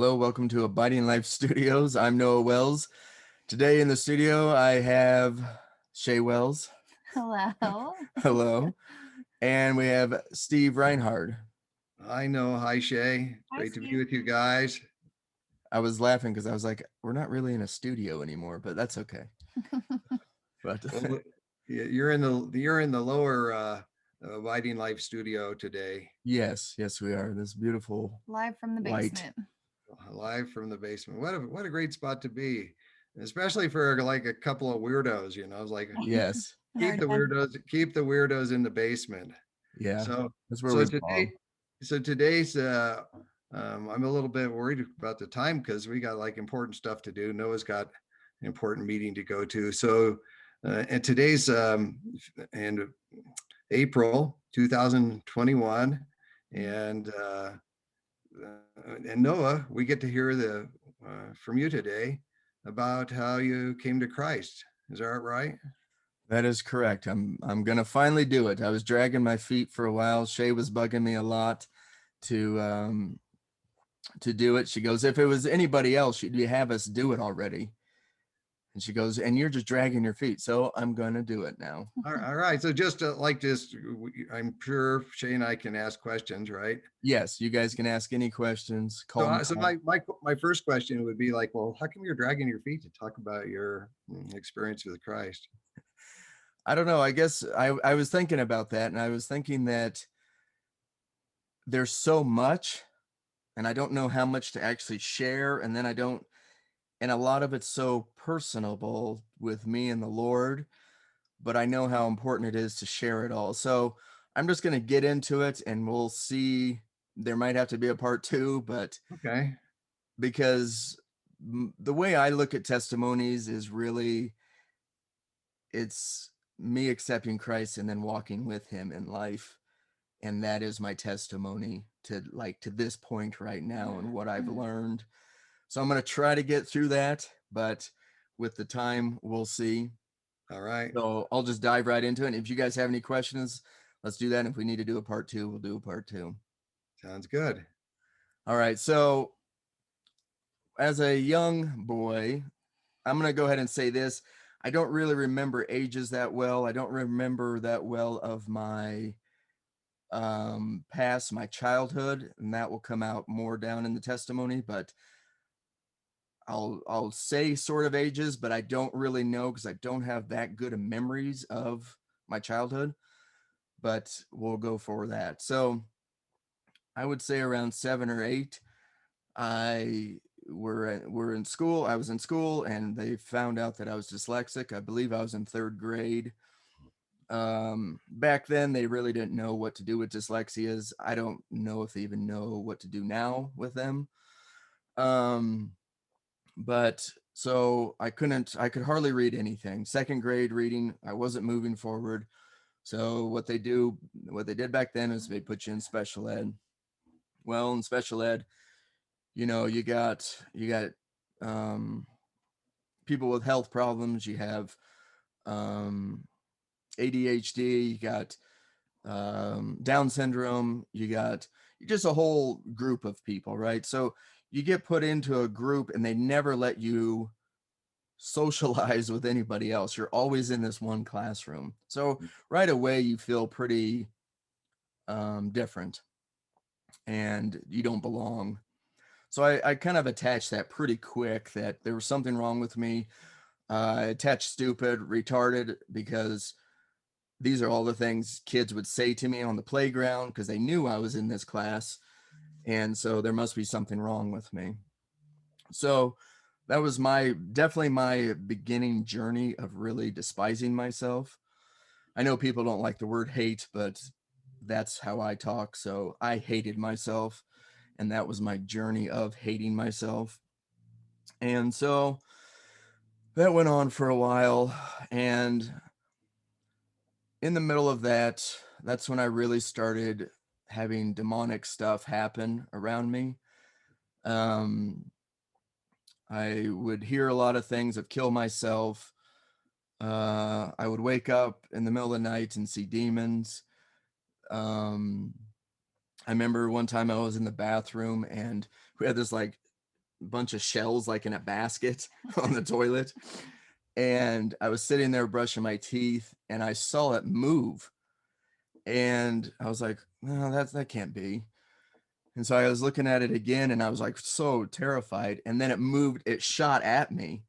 Hello, welcome to Abiding Life Studios. I'm Noah Wells. Today in the studio, I have Shay Wells. Hello. Hello. And we have Steve Reinhard. I know. Hi, Shay. Hi, Great to be Steve. with you guys. I was laughing because I was like, we're not really in a studio anymore, but that's okay. But Well, you're in the lower Abiding Life studio today, yes, we are. This beautiful Live from the white. basement. live from the basement. What a great spot to be, especially for like a couple of weirdos. It's like Yes. keep the weirdos in the basement. Yeah. So That's where so we today belong. so today's I'm a little bit worried about the time because we got like important stuff to do. Noah's got an important meeting to go to. So and today's in April 2021, and Noah, we get to hear the from you today about how you came to Christ. Is that right? That is correct. I'm gonna finally do it. I was dragging my feet for a while. Shay was bugging me a lot to do it. She goes, if it was anybody else, she'd have us do it already. And she goes, and you're just dragging your feet. So I'm going to do it now. All right. So just like this, I'm sure Shay and I can ask questions, right? Yes, you guys can ask any questions. So, Call me. so my first question would be like, well, how come you're dragging your feet to talk about your experience with Christ? I don't know. I guess I was thinking about that, and I was thinking that there's so much, and I don't know how much to actually share. And then and a lot of it's so personable with me and the Lord, but I know how important it is to share it all. So I'm just going to get into it and we'll see. There might have to be a part two, but Okay. because the way I look at testimonies is really it's me accepting Christ and then walking with him in life. And that is my testimony to this point right now and what I've learned. So I'm going to try to get through that, but with the time, we'll see. All right. So I'll just dive right into it. And if you guys have any questions, let's do that. And if we need to do a part two, we'll do a part two. Sounds good. All right. So as a young boy, I'm going to go ahead and say this. I don't really remember ages that well. I don't remember that well of my past, my childhood, and that will come out more down in the testimony, but I'll say sort of ages, but I don't really know because I don't have that good of memories of my childhood, but we'll go for that. So I would say around 7 or 8, I were in school. I was in school and they found out that I was dyslexic. I believe I was in 3rd grade. Back then they really didn't know what to do with dyslexias. I don't know if they even know what to do now with them. But so I could hardly read anything. 2nd grade reading, I wasn't moving forward. So what they did back then is they put you in special ed. Well, in special ed, you got um, people with health problems. You have ADHD. You got Down syndrome. You got just a whole group of people, right? So you get put into a group, and they never let you socialize with anybody else. You're always in this one classroom. So right away, you feel pretty different, and you don't belong. So I kind of attached that pretty quick that there was something wrong with me. I attached stupid, retarded, because these are all the things kids would say to me on the playground because they knew I was in this class. And so there must be something wrong with me. So that was definitely my beginning journey of really despising myself. I know people don't like the word hate, but that's how I talk. So I hated myself. And that was my journey of hating myself. And so that went on for a while. And in the middle of that, that's when I really started having demonic stuff happen around me. Um, I would hear a lot of things of kill myself. I would wake up in the middle of the night and see demons. I remember one time I was in the bathroom and we had this like bunch of shells like in a basket on the toilet. And I was sitting there brushing my teeth and I saw it move. And I was like, no, that can't be. And so I was looking at it again and I was like so terrified. And then it moved, it shot at me.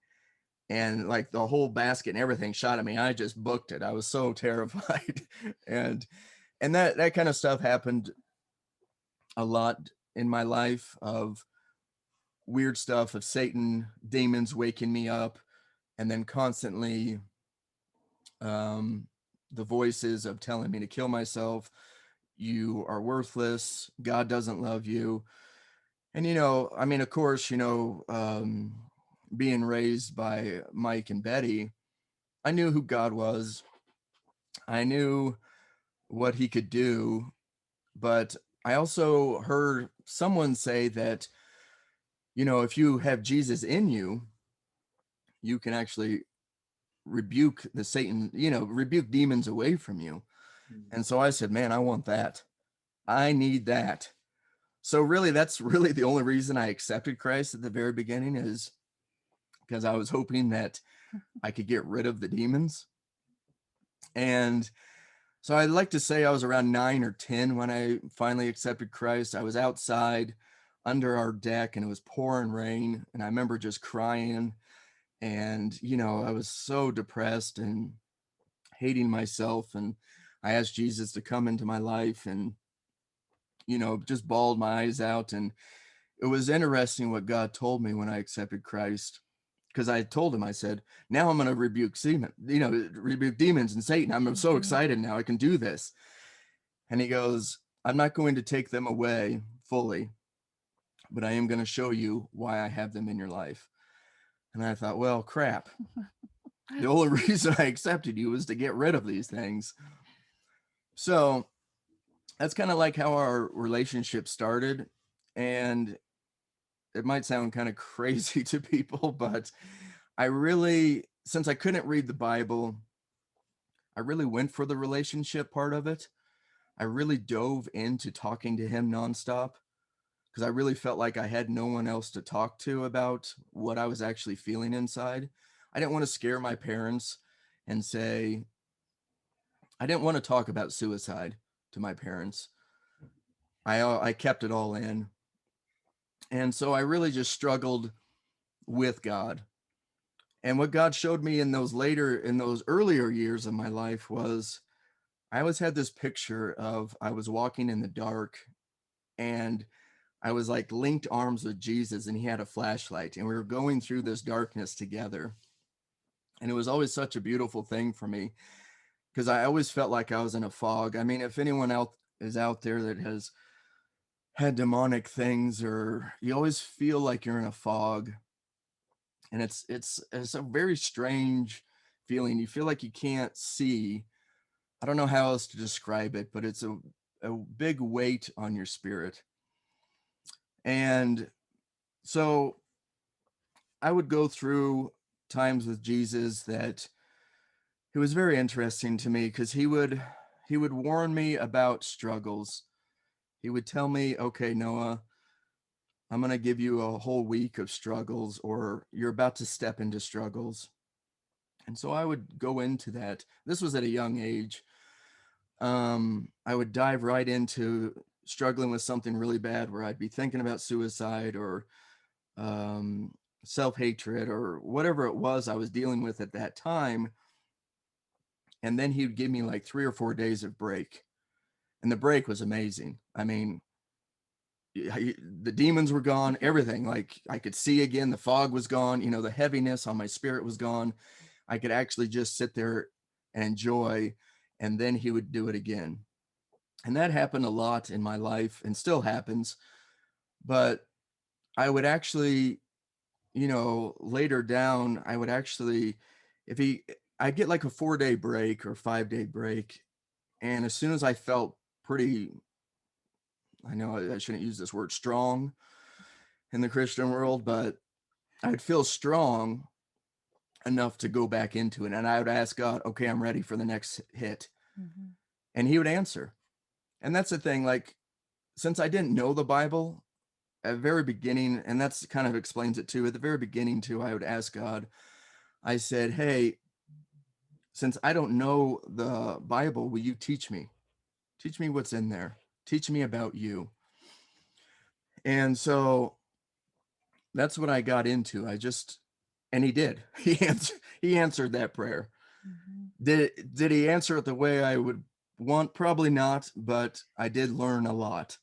And like the whole basket and everything shot at me. I just booked it. I was so terrified. and that kind of stuff happened a lot in my life, of weird stuff, of Satan, demons waking me up, and then constantly um the voices of telling me to kill myself. You are worthless. God doesn't love you. And I mean, of course, being raised by Mike and Betty, I knew who God was. I knew what he could do, but I also heard someone say that, if you have Jesus in you, you can actually rebuke the Satan, rebuke demons away from you. And so I said, man, I want that. I need that. So really, that's really the only reason I accepted Christ at the very beginning, is because I was hoping that I could get rid of the demons. And so I'd like to say I was around 9 or 10 when I finally accepted Christ. I was outside under our deck and it was pouring rain. And I remember just crying. And, I was so depressed and hating myself. And I asked Jesus to come into my life and, just bawled my eyes out. And it was interesting what God told me when I accepted Christ. Because I told him, I said, now I'm going to rebuke rebuke demons and Satan. I'm so excited now I can do this. And he goes, I'm not going to take them away fully, but I am going to show you why I have them in your life. And I thought, well, crap. The only reason I accepted you was to get rid of these things. So that's kind of like how our relationship started. And it might sound kind of crazy to people, but I really, since I couldn't read the Bible, I really went for the relationship part of it. I really dove into talking to him nonstop because I really felt like I had no one else to talk to about what I was actually feeling inside. I didn't want to scare my parents and say, I didn't want to talk about suicide to my parents. I kept it all in. And so I really just struggled with God. And what God showed me in those earlier years of my life was, I always had this picture of, I was walking in the dark and I was like linked arms with Jesus and he had a flashlight and we were going through this darkness together. And it was always such a beautiful thing for me because I always felt like I was in a fog. I mean, if anyone else is out there that has had demonic things, or you always feel like you're in a fog, and it's a very strange feeling. You feel like you can't see. I don't know how else to describe it, but it's a big weight on your spirit. And so I would go through times with Jesus that it was very interesting to me because he would warn me about struggles. He would tell me, okay, Noah, I'm going to give you a whole week of struggles, or you're about to step into struggles. And so I would go into that. This was at a young age. I would dive right into struggling with something really bad where I'd be thinking about suicide or um, self-hatred or whatever it was I was dealing with at that time. And then he would give me like 3 or 4 days of break. And the break was amazing. I mean, the demons were gone, everything. Like I could see again, the fog was gone, the heaviness on my spirit was gone. I could actually just sit there and enjoy. And then he would do it again. And that happened a lot in my life and still happens. But I would actually, later down, I would actually, if he, I'd get like a 4-day break or 5-day break. And as soon as I felt pretty, I know I shouldn't use this word strong in the Christian world, but I'd feel strong enough to go back into it. And I would ask God, okay, I'm ready for the next hit. Mm-hmm. And he would answer. And that's the thing, like, since I didn't know the Bible at the very beginning, and that's kind of explains it too. At the very beginning too, I would ask God, I said, hey, since I don't know the Bible, will you teach me? Teach me what's in there. Teach me about you. And so that's what I got into. And he did. He answered that prayer. Mhm. Did he answer it the way I would want? Probably not, but I did learn a lot.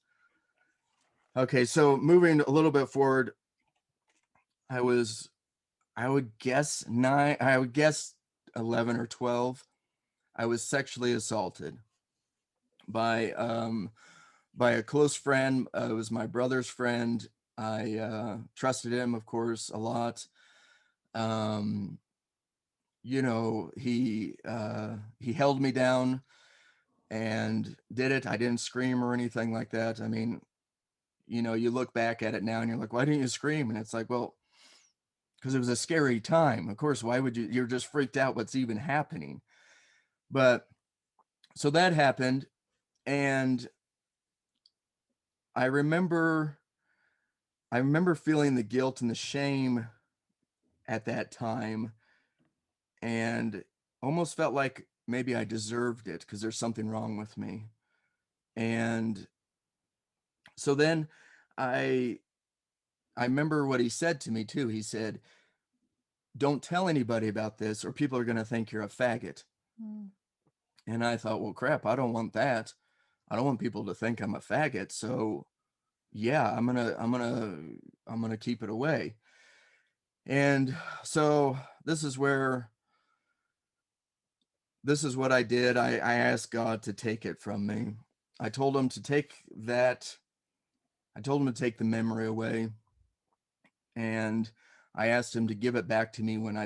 Okay, so moving a little bit forward, I was, I would guess 11 or 12. I was sexually assaulted by by a close friend. It was my brother's friend. I trusted him, of course, a lot. Um, he held me down and did it. I didn't scream or anything like that. I mean, you look back at it now and you're like, why didn't you scream? And it's like, well, because it was a scary time. Of course, why would you? You're just freaked out what's even happening. But so that happened, and I remember I remember feeling the guilt and the shame at that time, and almost felt like maybe I deserved it because there's something wrong with me. And so then I I remember what he said to me too. He said, "Don't tell anybody about this or people are going to think you're a faggot." Mm. And I thought, "Well, crap, I don't want that. I don't want people to think I'm a faggot." So, yeah, I'm going to keep it away. And so this is what I did. I asked God to take it from me. I told him to take that. I told him to take the memory away, and I asked him to give it back to me when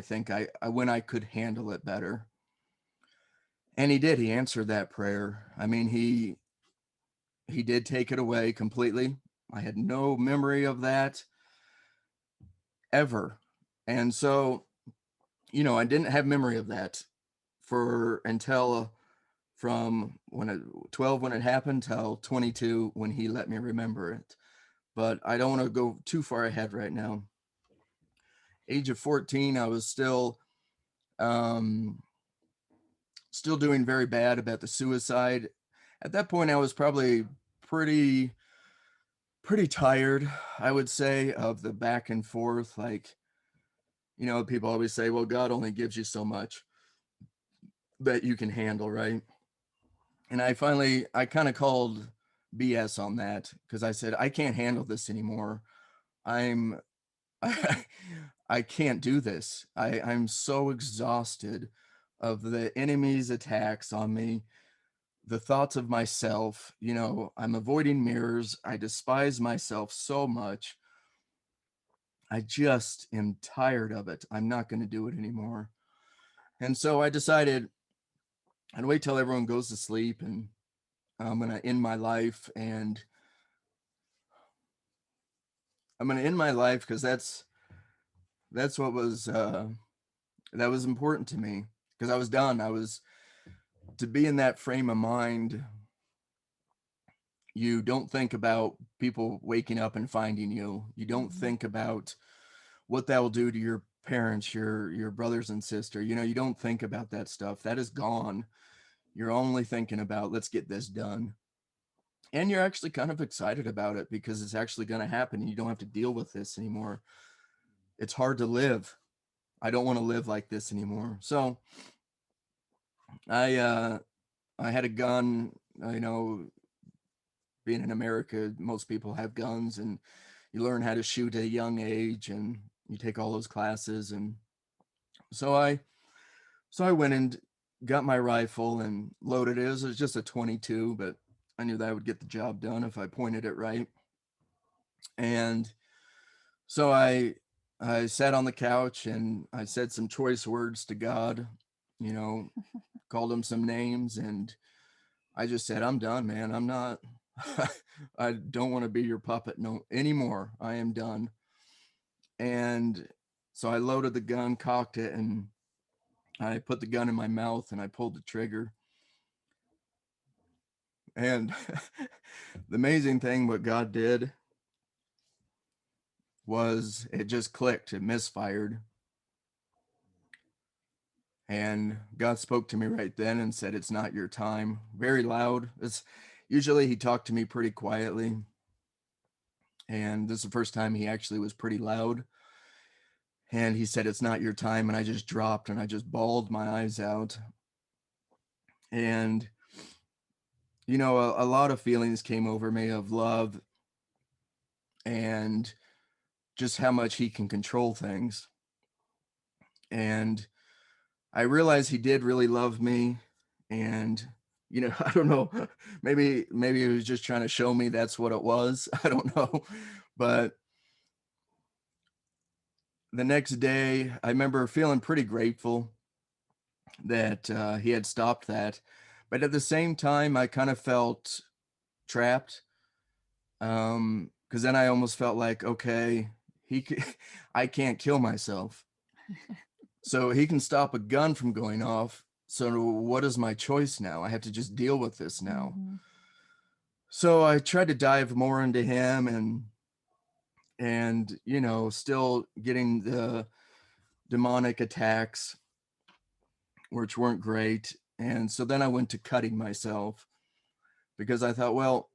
when I could handle it better. And he did. He answered that prayer. I mean, he did take it away completely. I had no memory of that ever. And so, I didn't have memory of that for until from 12 when it happened till 22 when he let me remember it. But I don't want to go too far ahead right now. Age of 14, I was um still doing very bad about the suicide. At that point I was probably pretty pretty tired, I would say, of the back and forth. Like, people always say, well, God only gives you so much that you can handle, right? And I kind of called BS on that because I said, I can't handle this anymore. I'm, I can't do this. I'm so exhausted of the enemy's attacks on me, the thoughts of myself. I'm avoiding mirrors. I despise myself so much. I just am tired of it. I'm not going to do it anymore. And so I decided I'd wait till everyone goes to sleep and I'm going to end my life. And I'm going to end my life because that's what was, that was important to me because I was done. I was to be in that frame of mind. You don't think about people waking up and finding you. You don't Mhm. think about what that will do to your parents, your brothers and sister. You don't think about that stuff. That is gone. You're only thinking about, let's get this done. And you're actually kind of excited about it because it's actually going to happen and you don't have to deal with this anymore. It's hard to live. I don't want to live like this anymore. So I uh I had a gun. Being in America, most people have guns and you learn how to shoot at a young age and you take all those classes. And so I went and got my rifle and loaded it. It was just a 22, but I knew that I would get the job done if I pointed it right. And so I sat on the couch and I said some choice words to God, you know, called him some names, and I just said, I'm done, man. I'm not I don't want to be your puppet no anymore. I am done. And so I loaded the gun, cocked it, and I put the gun in my mouth and I pulled the trigger. And the amazing thing what God did was it just clicked, it misfired. And God spoke to me right then and said, "It's not your time." Very loud. It's usually he talked to me pretty quietly. And this is the first time he actually was pretty loud. And he said, "It's not your time." And I just dropped and I just bawled my eyes out. And, a lot of feelings came over me of love and just how much he can control things. And I realized he did really love me. And, I don't know, maybe he was just trying to show me that's what it was. I don't know. But the next day, I remember feeling pretty grateful that he had stopped that. But at the same time, I kind of felt trapped. Because then I almost felt like, okay, I can't kill myself. So he can stop a gun from going off. So what is my choice now? I have to just deal with this now. Mm-hmm. So I tried to dive more into him and still getting the demonic attacks, which weren't great. And so then I went to cutting myself because I thought, well,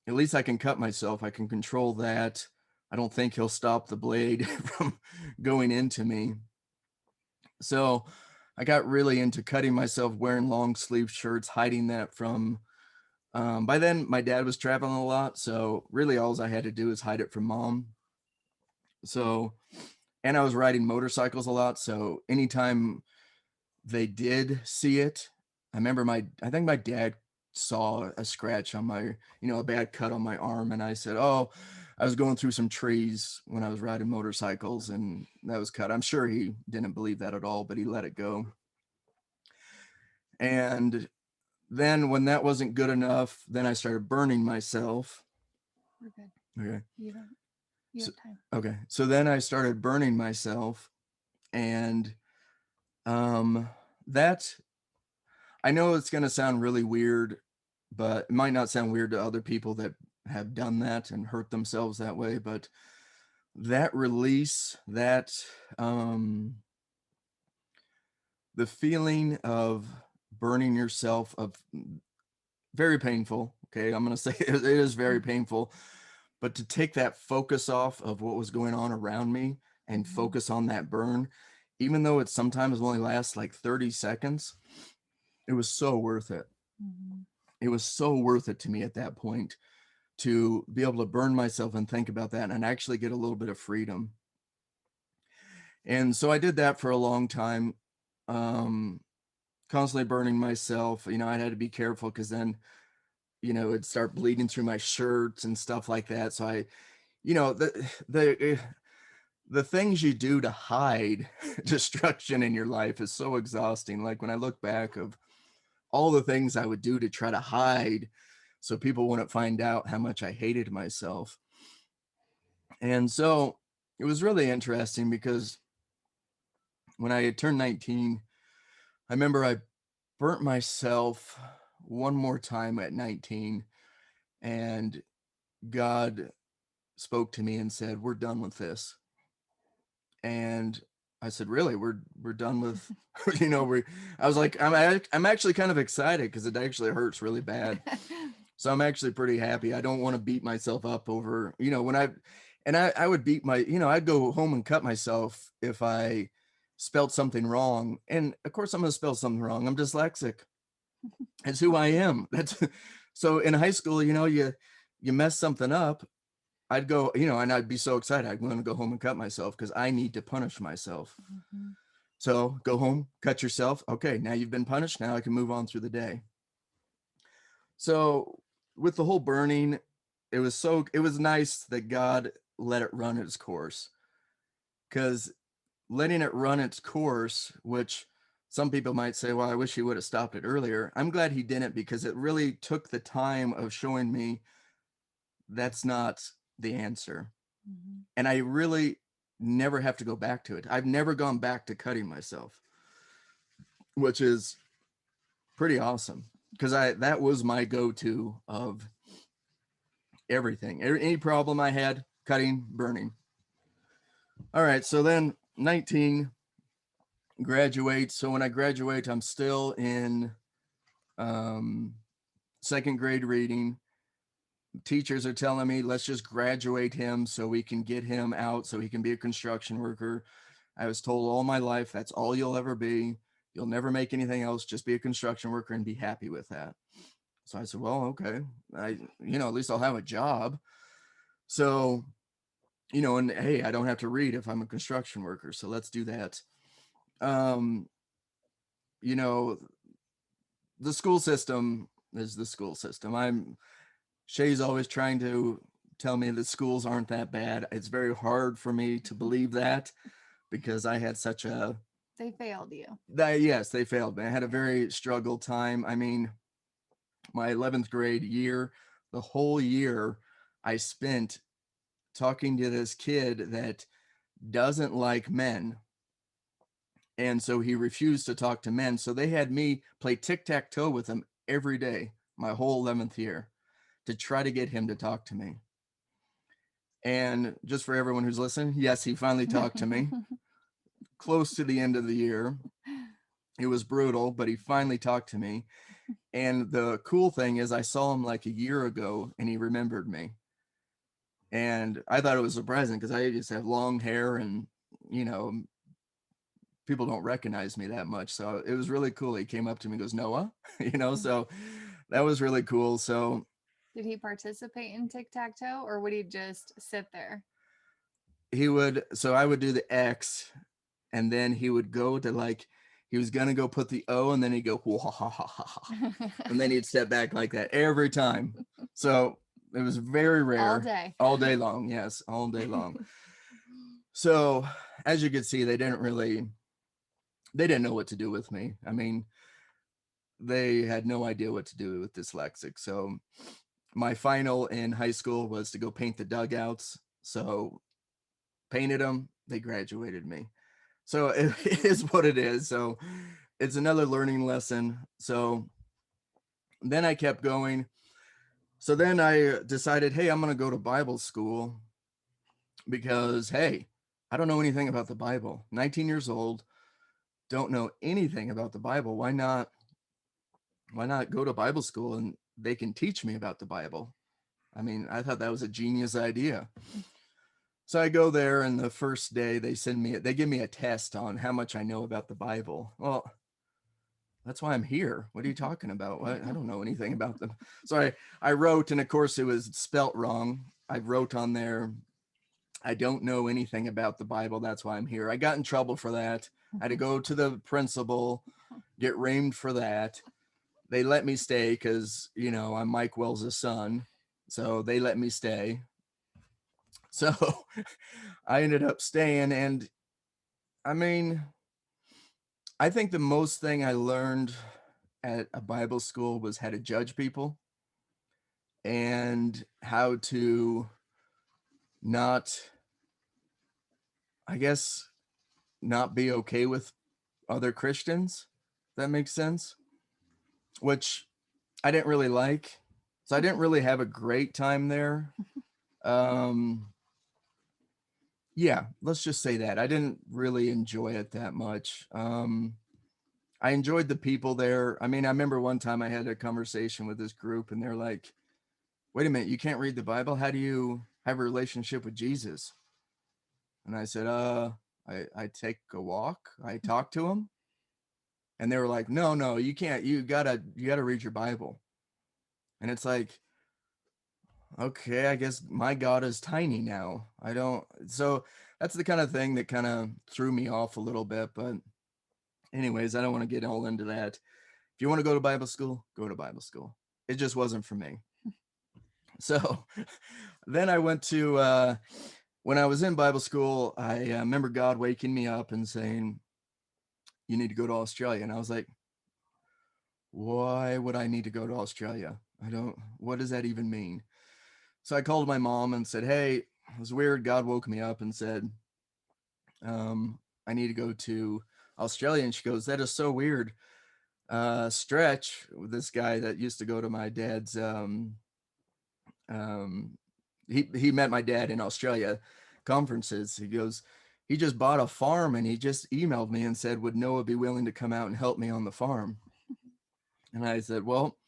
at least I can cut myself. I can control that. I don't think he'll stop the blade from going into me. So I got really into cutting myself, wearing long sleeve shirts, hiding that from. By then, my dad was traveling a lot. So really, all I had to do is hide it from mom. So, and I was riding motorcycles a lot. So anytime they did see it, I think my dad saw a scratch on my, a bad cut on my arm. And I said, "Oh, I was going through some trees when I was riding motorcycles and that was cut." I'm sure he didn't believe that at all, but he let it go. And then when that wasn't good enough, then I started burning myself. We're good. Okay. You have time. Okay. So then I started burning myself and that, I know it's going to sound really weird, but it might not sound weird to other people that have done that and hurt themselves that way. But that release, the feeling of burning yourself, of very painful. Okay. I'm going to say it is very painful, but to take that focus off of what was going on around me and focus on that burn, even though it sometimes only lasts like 30 seconds, it was so worth it. Mm-hmm. It was so worth it to me at that point to be able to burn myself and think about that and actually get a little bit of freedom. And so I did that for a long time, constantly burning myself. I had to be careful because then, it'd start bleeding through my shirts and stuff like that. So the things you do to hide destruction in your life is so exhausting. Like when I look back of all the things I would do to try to hide so people wouldn't find out how much I hated myself. And so it was really interesting because when I had turned 19, I remember I burnt myself one more time at 19, and God spoke to me and said, "We're done with this." And I said, "Really? We're done with," I was like, I'm actually kind of excited because it actually hurts really bad. So I'm actually pretty happy. I don't want to beat myself up over, I would beat I'd go home and cut myself if I spelled something wrong. And of course I'm going to spell something wrong. I'm dyslexic. It's who I am. That's so in high school, you mess something up. I'd go, and I'd be so excited. I'm going to go home and cut myself because I need to punish myself. Mm-hmm. So go home, cut yourself. Okay, now you've been punished. Now I can move on through the day. So with the whole burning, it was nice that God let it run its course, because letting it run its course, which some people might say, "Well, I wish he would have stopped it earlier." I'm glad he didn't, because it really took the time of showing me that's not the answer. Mm-hmm. And I really never have to go back to it. I've never gone back to cutting myself, which is pretty awesome, because that was my go-to of everything. Any problem I had, cutting, burning. All right. So then 19, graduate. So when I graduate, I'm still in um, second grade reading. Teachers are telling me, let's just graduate him so we can get him out so he can be a construction worker. I was told all my life, that's all you'll ever be. You'll never make anything else. Just be a construction worker and be happy with that. So I said, well, okay. At least I'll have a job. So, and hey, I don't have to read if I'm a construction worker. So let's do that. Um, you know, the school system is the school system. Shay's always trying to tell me that schools aren't that bad. It's very hard for me to believe that because I had such a They failed you. yes, they failed me. I had a very struggled time. I mean, my 11th grade year, the whole year I spent talking to this kid that doesn't like men. And so he refused to talk to men. So they had me play tic-tac-toe with him every day, my whole 11th year, to try to get him to talk to me. And just for everyone who's listening, yes, he finally talked to me close to the end of the year. It was brutal, but he finally talked to me. And the cool thing is I saw him like a year ago and he remembered me. And I thought it was surprising because I just have long hair and, you know, people don't recognize me that much. So it was really cool. He came up to me and goes, Noah, so that was really cool. So Did he participate in tic-tac-toe or would he just sit there? I would do the X and then he would go to he was going to go put the O and then he'd go, ha, ha, ha, ha, ha. And then he'd step back like that every time. So it was very rare. All day long. Yes. All day long. So as you could see, they didn't know what to do with me. I mean, they had no idea what to do with dyslexic. So my final in high school was to go paint the dugouts. So painted them, they graduated me. So it is what it is. So it's another learning lesson. So then I kept going. So then I decided, hey, I'm going to go to Bible school because, hey, I don't know anything about the Bible. 19 years old, don't know anything about the Bible. Why not go to Bible school and they can teach me about the Bible? I mean, I thought that was a genius idea. So I go there and the first day they give me a test on how much I know about the Bible. Well, that's why I'm here. What are you talking about? I don't know anything about them. So I wrote, and of course it was spelt wrong. I wrote on there, I don't know anything about the Bible. That's why I'm here. I got in trouble for that. I had to go to the principal, get reamed for that. They let me stay because, I'm Mike Wells' son. So they let me stay. So I ended up staying. And I mean, I think the most thing I learned at a Bible school was how to judge people and how to not, I guess, not be okay with other Christians. If that makes sense. Which I didn't really like. So I didn't really have a great time there. Yeah, let's just say that. I didn't really enjoy it that much. I enjoyed the people there. I mean, I remember one time I had a conversation with this group and they're like, wait a minute, you can't read the Bible? How do you have a relationship with Jesus? And I said, I take a walk. I talk to him. And they were like, no, you can't. You gotta read your Bible. And it's like, okay, I guess my God is tiny now. So that's the kind of thing that kind of threw me off a little bit. But anyways, I don't want to get all into that. If you want to go to Bible school, go to Bible school. It just wasn't for me. So then I went to, when I was in Bible school, I remember God waking me up and saying, you need to go to Australia. And I was like, why would I need to go to Australia? What does that even mean? So I called my mom and said, hey, it was weird. God woke me up and said, I need to go to Australia. And she goes, that is so weird. Stretch, this guy that used to go to my dad's, he met my dad in Australia conferences. He goes, he just bought a farm and he just emailed me and said, would Noah be willing to come out and help me on the farm? And I said, well,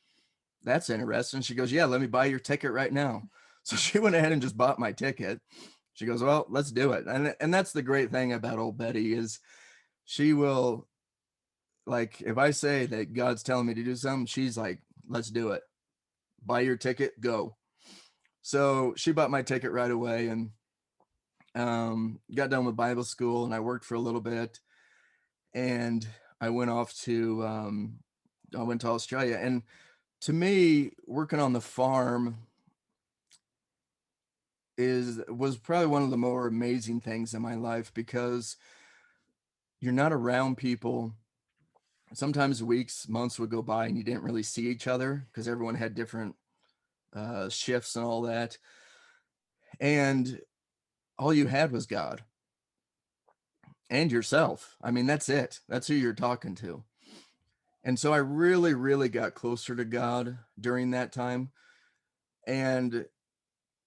that's interesting. She goes, yeah, let me buy your ticket right now. So she went ahead and just bought my ticket. She goes, well, let's do it. And that's the great thing about old Betty is she will, like, if I say that God's telling me to do something, she's like, let's do it. Buy your ticket, go. So she bought my ticket right away and got done with Bible school, and I worked for a little bit, and I went off to I went to Australia. And to me, working on the farm was probably one of the more amazing things in my life because you're not around people. Sometimes weeks, months would go by and you didn't really see each other because everyone had different shifts and all that. And all you had was God and yourself. I mean, that's it. That's who you're talking to. And so I really, really got closer to God during that time. And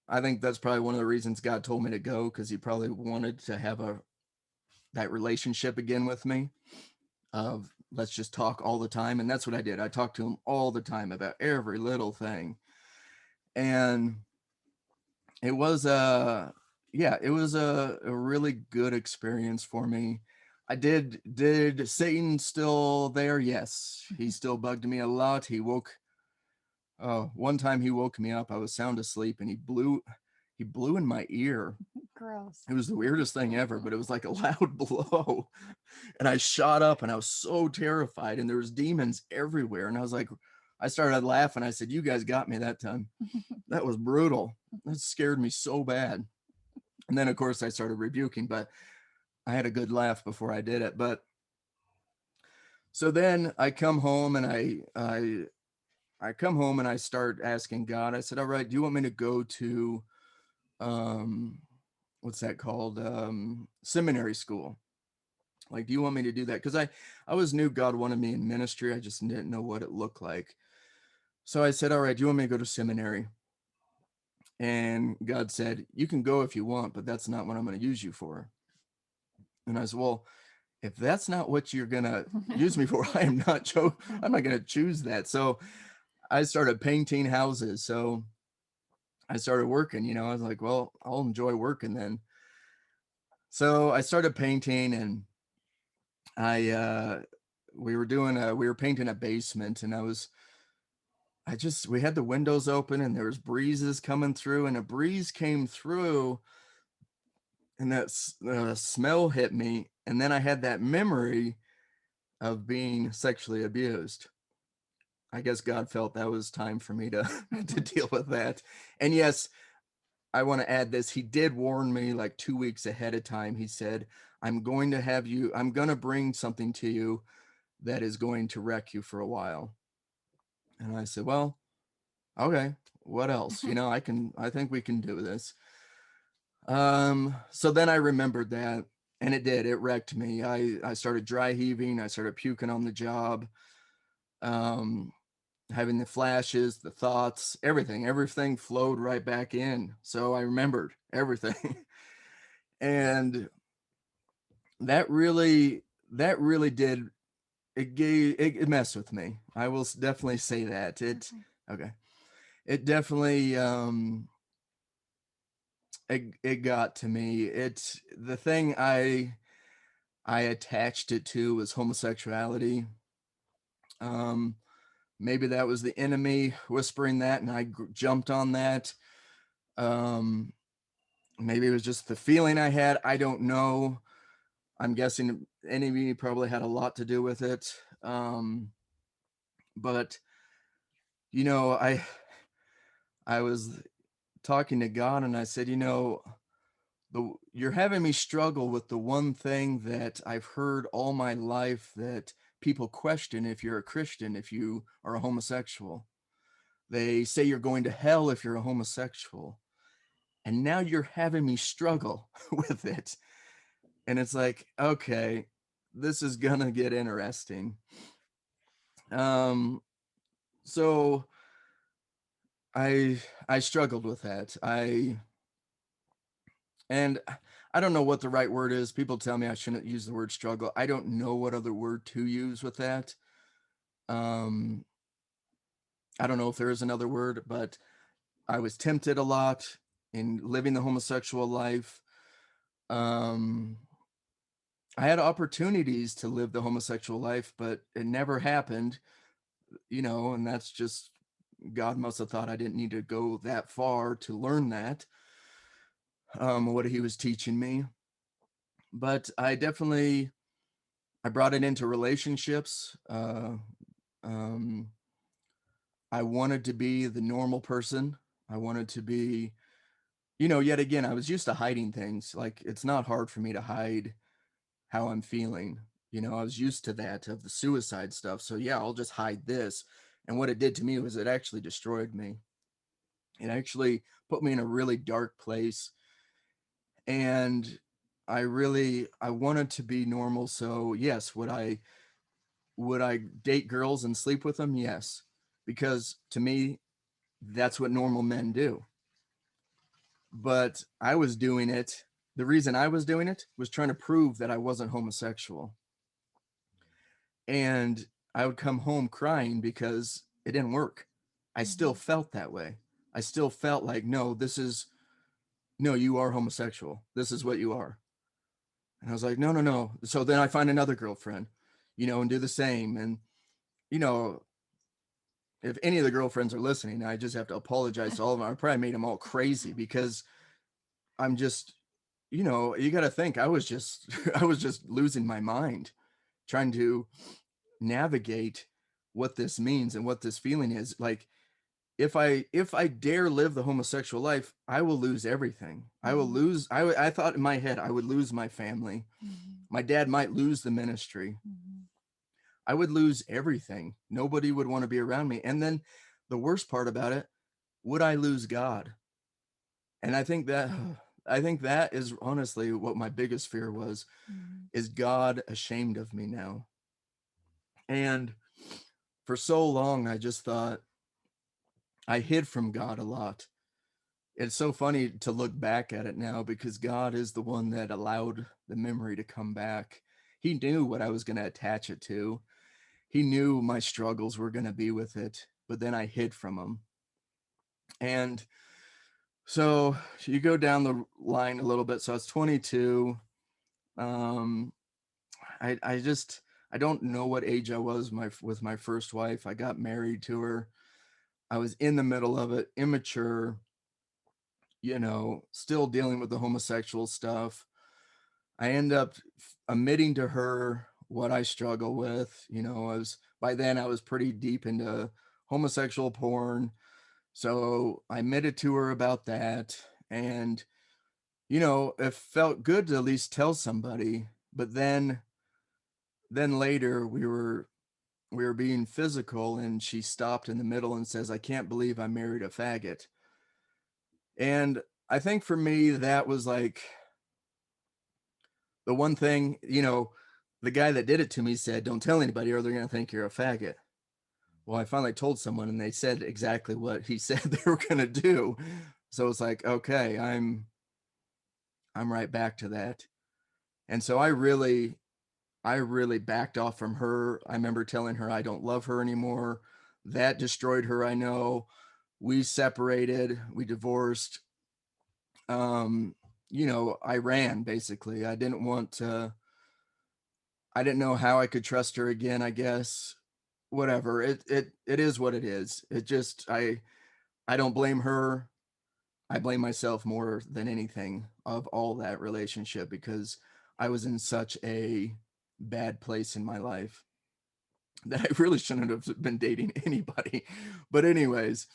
I think that's probably one of the reasons God told me to go, because he probably wanted to have that relationship again with me of let's just talk all the time. And that's what I did. I talked to him all the time about every little thing. And it was it was a really good experience for me. Did Satan still there? Yes. He still bugged me a lot. One time he woke me up. I was sound asleep and he blew in my ear. Gross. It was the weirdest thing ever, but it was like a loud blow. And I shot up and I was so terrified, and there was demons everywhere. And I started laughing. I said, you guys got me that time. That was brutal. That scared me so bad. And then of course I started rebuking, but I had a good laugh before I did it. But so then I come home and I come home and I start asking God. I said, all right, do you want me to go to what's that called? Seminary school. Like, do you want me to do that? Because I always knew God wanted me in ministry. I just didn't know what it looked like. So I said, all right, do you want me to go to seminary? And God said, you can go if you want, but that's not what I'm going to use you for. And I said, well, if that's not what you're going to use me for, I'm not going to choose that. So I started painting houses. So I started working, I was like, well, I'll enjoy working then. So I started painting, and we were painting a basement, and we had the windows open and there was breezes coming through, and a breeze came through and that smell hit me. And then I had that memory of being sexually abused. I guess God felt that was time for me to to deal with that. And yes, I want to add this. He did warn me like 2 weeks ahead of time. He said, I'm going to bring something to you that is going to wreck you for a while. And I said, well, okay, what else? I think we can do this. So then I remembered that, and it wrecked me. I started dry heaving. I started puking on the job, having the flashes, the thoughts, everything flowed right back in. So I remembered everything. And that really did, it messed with me. I will definitely say that. Okay. It definitely, it got to me. It's the thing I attached it to was homosexuality. Maybe that was the enemy whispering that, and I jumped on that. Maybe it was just the feeling I had. I don't know. I'm guessing enemy probably had a lot to do with it. But I was talking to God, and I said, you're having me struggle with the one thing that I've heard all my life that people question if you're a Christian, if you are a homosexual. They say you're going to hell if you're a homosexual. And now you're having me struggle with it. And it's like, okay, this is gonna get interesting. So I struggled with that. And I don't know what the right word is. People tell me I shouldn't use the word struggle. I don't know what other word to use with that. Um, I don't know if there is another word, but I was tempted a lot in living the homosexual life. Um, I had opportunities to live the homosexual life, but it never happened, and that's just God must have thought I didn't need to go that far to learn that, what he was teaching me. But I brought it into relationships. Um, I wanted to be the normal person. I wanted to be, yet again, I was used to hiding things. Like, it's not hard for me to hide how I'm feeling. I was used to that, of the suicide stuff. So yeah, I'll just hide this. And what it did to me was it actually destroyed me. It actually put me in a really dark place. And I wanted to be normal. So yes, would I date girls and sleep with them? Yes. Because to me, that's what normal men do. But I was doing it. The reason I was doing it was trying to prove that I wasn't homosexual. And I would come home crying because it didn't work. I still felt that way. I still felt like, no, you are homosexual. This is what you are. And I was like, no, no, no. So then I find another girlfriend, and do the same. And, you know, if any of the girlfriends are listening, I just have to apologize to all of them. I probably made them all crazy because I'm just, you got to think I was just, I was just losing my mind trying to navigate what this means and what this feeling is. Like, if I dare live the homosexual life, I will lose everything. I will lose. I thought in my head I would lose my family. My dad might lose the ministry. I would lose everything. Nobody would want to be around me. And then the worst part about it, would I lose God? And I think that is honestly what my biggest fear was. Is God ashamed of me now? And for so long, I just thought I hid from God a lot. It's so funny to look back at it now because God is the one that allowed the memory to come back. He knew what I was going to attach it to. He knew my struggles were going to be with it, but then I hid from him. And so you go down the line a little bit. So I was 22. Um, I don't know what age I was with my first wife. I got married to her. I was in the middle of it, immature, still dealing with the homosexual stuff. I end up admitting to her what I struggle with. By then I was pretty deep into homosexual porn. So I admitted to her about that. And, it felt good to at least tell somebody. But then later we were being physical and she stopped in the middle and says, "I can't believe I married a faggot." And I think for me, that was like the one thing, the guy that did it to me said, "Don't tell anybody or they're going to think you're a faggot." Well, I finally told someone and they said exactly what he said they were going to do. So it's like, okay, I'm right back to that. And so I really backed off from her. I remember telling her I don't love her anymore. That destroyed her, I know. We separated, we divorced. I ran basically. I didn't know how I could trust her again, I guess. Whatever. It is what it is. It just I don't blame her. I blame myself more than anything of all that relationship because I was in such a bad place in my life that I really shouldn't have been dating anybody. But anyways,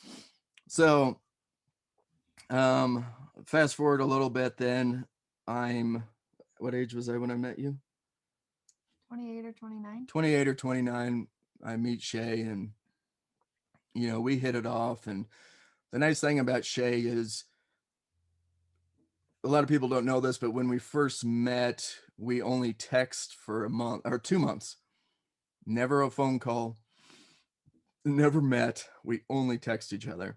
so um fast forward a little bit then. What age was I when I met you? 28 or 29. 28 or 29. I meet Shay and we hit it off. And the nice thing about Shay is a lot of people don't know this, but when we first met, we only text for a month or 2 months. Never a phone call, never met. We only text each other.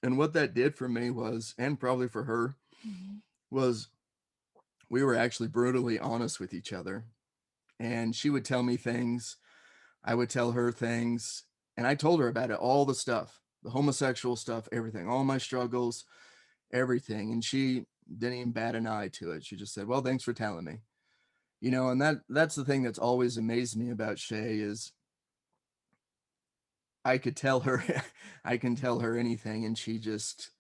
And what that did for me was, and probably for her, was we were actually brutally honest with each other. And she would tell me things, I would tell her things, and I told her about it, all the stuff, the homosexual stuff, everything, all my struggles, everything. And she didn't even bat an eye to it. She just said, well, thanks for telling me. And that's the thing that's always amazed me about Shay is I could tell her, I can tell her anything, and she just,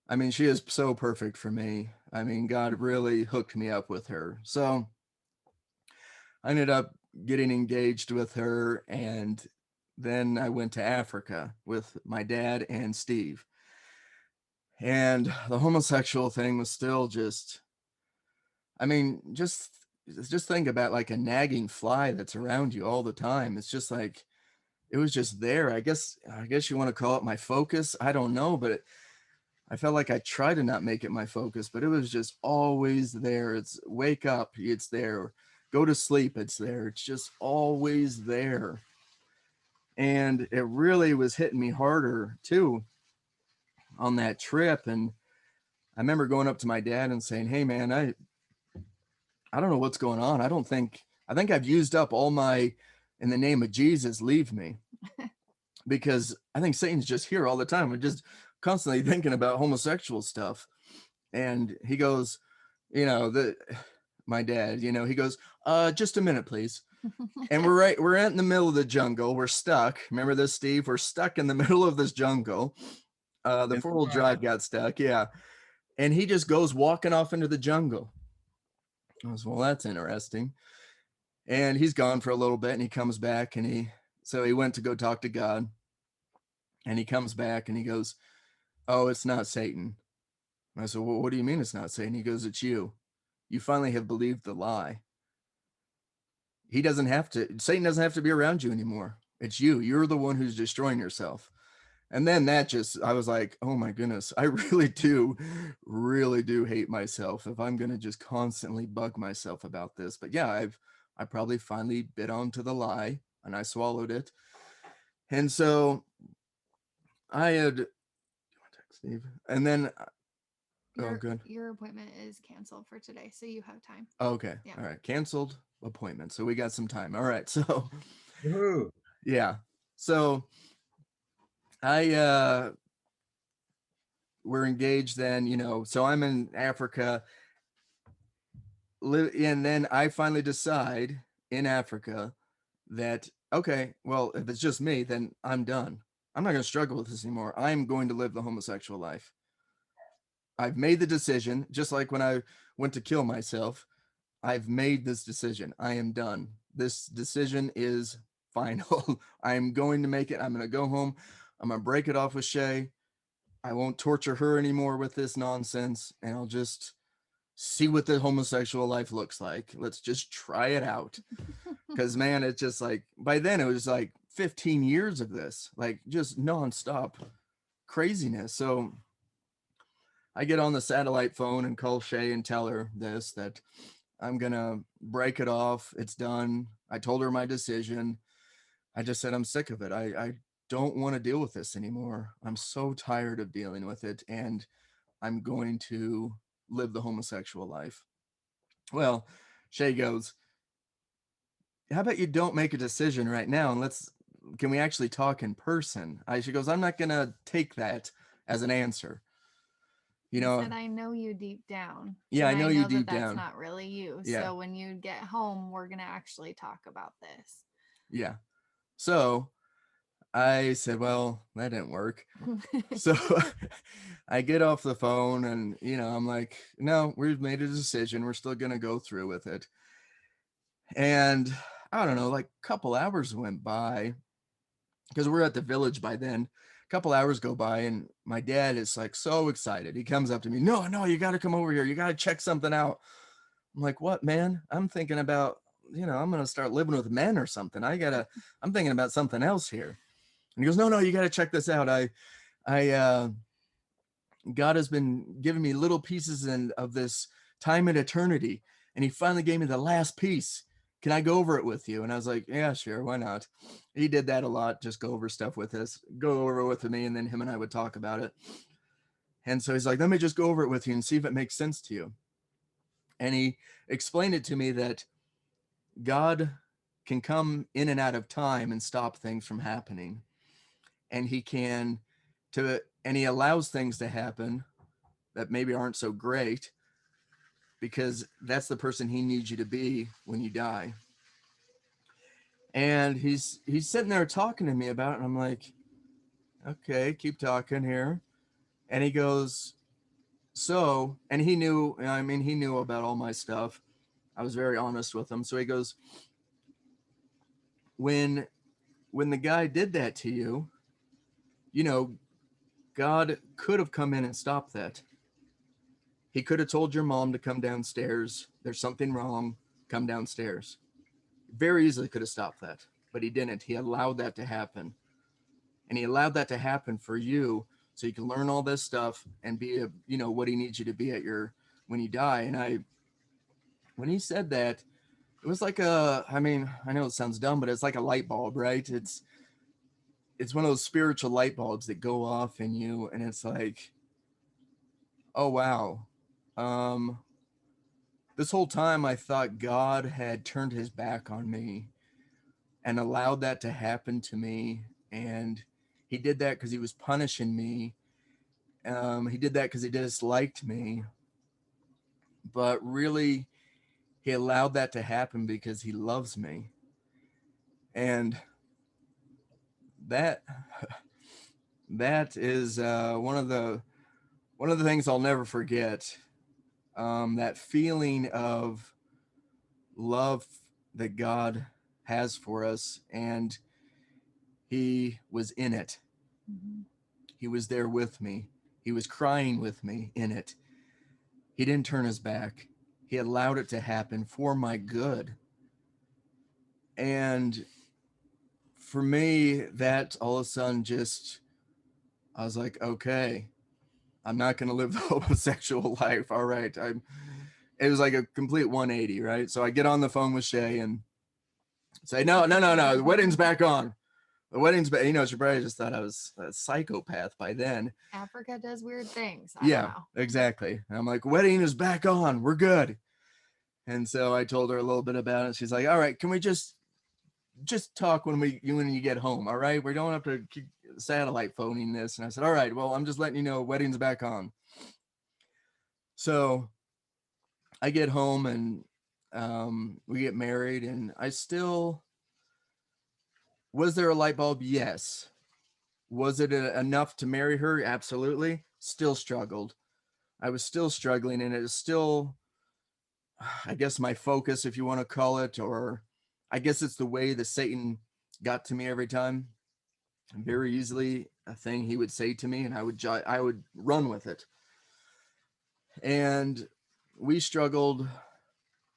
I mean, she is so perfect for me. I mean, God really hooked me up with her. So I ended up getting engaged with her, and then I went to Africa with my dad and Steve. And the homosexual thing was still just, I mean, just think about like a nagging fly that's around you all the time. It's just like it was just there. I guess you want to call it my focus. I don't know, but I felt like I tried to not make it my focus, but it was just always there. It's wake up, it's there. Go to sleep, it's there. It's just always there. And it really was hitting me harder too on that trip. And I remember going up to my dad and saying, hey man, I don't know what's going on. I think I've used up all my, in the name of Jesus, leave me. Because I think Satan's just here all the time. I'm just constantly thinking about homosexual stuff. And he goes, my dad, he goes, just a minute, please. And we're out in the middle of the jungle. We're stuck. Remember this, Steve? We're stuck in the middle of this jungle. The four-wheel drive got stuck. Yeah. And he just goes walking off into the jungle. I was, well, that's interesting. And he's gone for a little bit, and he comes back, and so he went to go talk to God, and he comes back and he goes, oh, it's not Satan. And I said, well, what do you mean it's not Satan? He goes, it's you. You finally have believed the lie. Satan doesn't have to be around you anymore. It's you. You're the one who's destroying yourself. And then I was like, oh my goodness, I really do hate myself if I'm going to just constantly bug myself about this. But yeah, I probably finally bit onto the lie, and I swallowed it. And so I had, Steve, and then, good. Your appointment is canceled for today, so you have time. Okay. Yeah. All right. Canceled appointment. So we got some time. All right. So, Woohoo. Yeah. So we're engaged then, so I'm in Africa, and then I finally decide in Africa that, okay, well, if it's just me, then I'm done. I'm not going to struggle with this anymore. I'm going to live the homosexual life. I've made the decision, just like when I went to kill myself. I've made this decision. I am done. This decision is final. I'm going to make it. I'm going to go home. I'm going to break it off with Shay. I won't torture her anymore with this nonsense, and I'll just see what the homosexual life looks like. Let's just try it out. Because, man, it's just like, by then it was like 15 years of this, like just nonstop craziness. So I get on the satellite phone and call Shay and tell her that I'm going to break it off. It's done. I told her my decision. I just said, I'm sick of it. I don't want to deal with this anymore. I'm so tired of dealing with it, and I'm going to live the homosexual life. Well, Shay goes, how about you don't make a decision right now, and can we actually talk in person? She goes, I'm not going to take that as an answer. Said, I know you deep down. Yeah, I know you deep down. That's not really you. Yeah. So when you get home, we're going to actually talk about this. Yeah. So I said, well, that didn't work. So I get off the phone and, I'm like, no, we've made a decision. We're still going to go through with it. And I don't know, like a couple hours went by, because we're at the village by then. A couple hours go by, and my dad is like so excited. He comes up to me, no, you got to come over here. You got to check something out. I'm like, what, man? I'm thinking about, I'm going to start living with men or something. I'm thinking about something else here. And he goes, no, you got to check this out. God has been giving me little pieces of this time and eternity. And he finally gave me the last piece. Can I go over it with you? And I was like, yeah, sure. Why not? He did that a lot. Just go over stuff with me. And then him and I would talk about it. And so he's like, let me just go over it with you and see if it makes sense to you. And he explained it to me that God can come in and out of time and stop things from happening. And he can and he allows things to happen that maybe aren't so great because that's the person he needs you to be when you die. And he's sitting there talking to me about it, and I'm like, okay, keep talking here. And he goes, so, and he knew, I mean, he knew about all my stuff. I was very honest with him. So he goes, when the guy did that to you, you know, God could have come in and stopped that. He could have told your mom to come downstairs. There's something wrong. Come downstairs. Very easily could have stopped that, but he didn't. He allowed that to happen. And he allowed that to happen for you so you can learn all this stuff and be what he needs you to be at when you die. And when he said that, it was like I mean, I know it sounds dumb, but it's like a light bulb, right? It's one of those spiritual light bulbs that go off in you, and it's like, oh wow. This whole time I thought God had turned his back on me and allowed that to happen to me. And he did that because he was punishing me. He did that because he disliked me. But really, he allowed that to happen because he loves me. And that that is one of the things I'll never forget. That feeling of love that God has for us, and he was in it. Mm-hmm. He was there with me. He was crying with me in it. He didn't turn his back. He allowed it to happen for my good. And for me, that all of a sudden I was like, okay, I'm not going to live the homosexual life. All right. It was like a complete 180, right? So I get on the phone with Shay and say, no, the wedding's back on. The wedding's back. She probably just thought I was a psychopath by then. Africa does weird things. I Yeah, don't know. exactly. And I'm like, wedding is back on. We're good. And so I told her a little bit about it. She's like, all right, can we just talk when you get home? All right. We don't have to keep satellite phoning this. And I said, all right, well, I'm just letting you know wedding's back on. So I get home and we get married, and was there a light bulb? Yes. Was it enough to marry her? Absolutely. Still struggled. I was still struggling, and it is still, I guess, my focus, if you want to call it, or I guess it's the way that Satan got to me every time. Very easily, a thing he would say to me, and I would run with it. And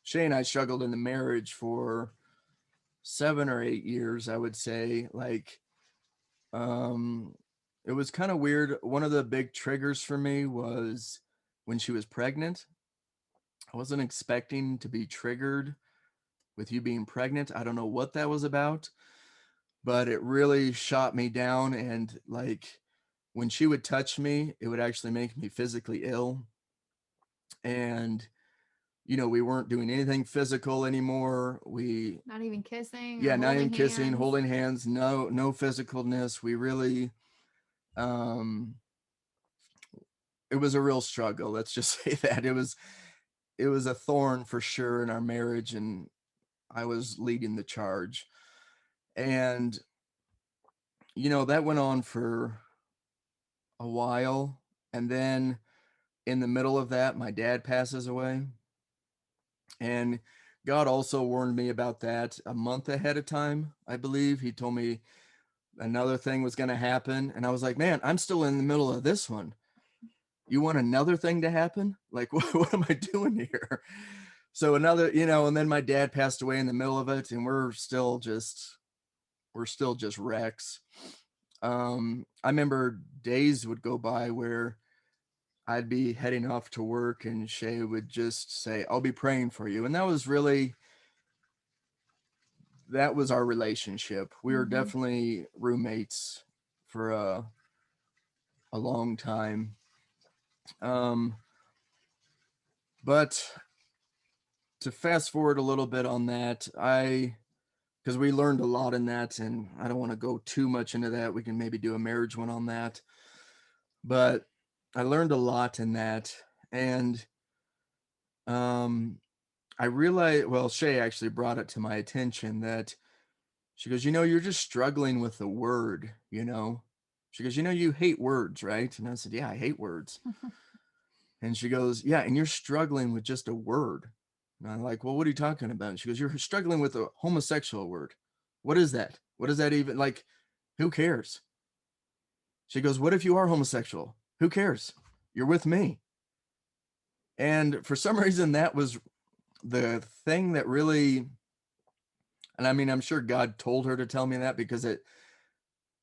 Shay and I struggled in the marriage for 7 or 8 years, I would say. Like, it was kind of weird. One of the big triggers for me was when she was pregnant. I wasn't expecting to be triggered with you being pregnant. I don't know what that was about, but it really shot me down. And like, when she would touch me, it would actually make me physically ill. And we weren't doing anything physical anymore. Not even kissing. Yeah, Or not even holding kissing, hands. holding hands, no physicalness. We really, it was a real struggle. Let's just say that it was a thorn for sure in our marriage, and I was leading the charge. And that went on for a while, and then in the middle of that, my dad passes away. And God also warned me about that a month ahead of time, I believe. He told me another thing was going to happen. And I was like, man, I'm still in the middle of this one. You want another thing to happen? Like, what am I doing here? So and then my dad passed away in the middle of it, and we're still just wrecks. I remember days would go by where I'd be heading off to work and Shay would just say, I'll be praying for you. And that was our relationship. We were definitely roommates for a long time. But to fast forward a little bit on that, because we learned a lot in that, and I don't want to go too much into that. We can maybe do a marriage one on that, but I learned a lot in that. And um, I realized, well, Shay actually brought it to my attention that she goes, you're just struggling with the word, She goes, you hate words, right? And I said, yeah, I hate words. And she goes, yeah, and you're struggling with just a word. And I'm like, well, what are you talking about? And she goes, you're struggling with a homosexual word. What is that? What does that even, like, who cares? She goes, what if you are homosexual? Who cares? You're with me. And for some reason, that was the thing that really, and I mean, I'm sure God told her to tell me that, because it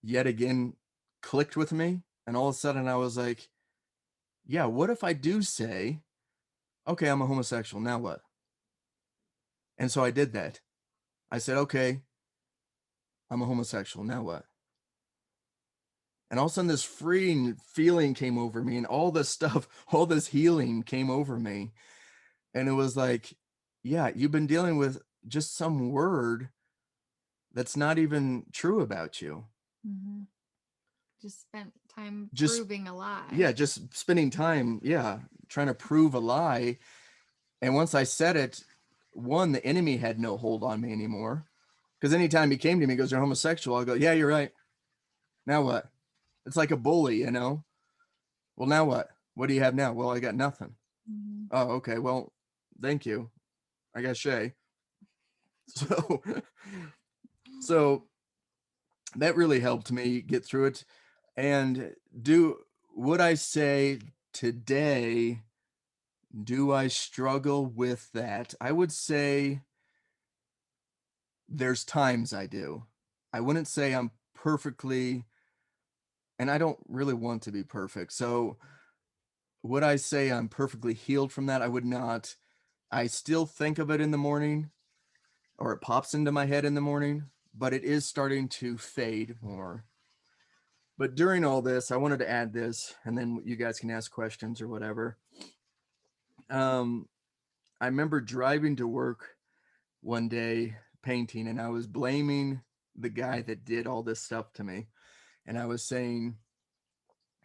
yet again clicked with me. And all of a sudden I was like, yeah, what if I do say, okay, I'm a homosexual, now what? And so I did that. I said, okay, I'm a homosexual, now what? And all of a sudden this freeing feeling came over me, and all this stuff, all this healing came over me. And it was like, yeah, you've been dealing with just some word that's not even true about you. Mm-hmm. Just spent time Just, proving a lie. yeah, just spending time, yeah, trying to prove a lie. And once I said it, one, the enemy had no hold on me anymore. Because anytime he came to me, he goes, you're homosexual. I'll go, yeah, you're right. Now what? It's like a bully, Well, now what? What do you have now? Well, I got nothing. Mm-hmm. Oh, okay. Well, thank you. I got Shay. So, so that really helped me get through it. And would I say today, do I struggle with that? I would say there's times I do. I wouldn't say I'm perfectly, and I don't really want to be perfect. So would I say I'm perfectly healed from that? I would not. I still think of it in the morning, or it pops into my head in the morning, but it is starting to fade more. But during all this, I wanted to add this, and then you guys can ask questions or whatever. I remember driving to work one day painting, and I was blaming the guy that did all this stuff to me. And I was saying,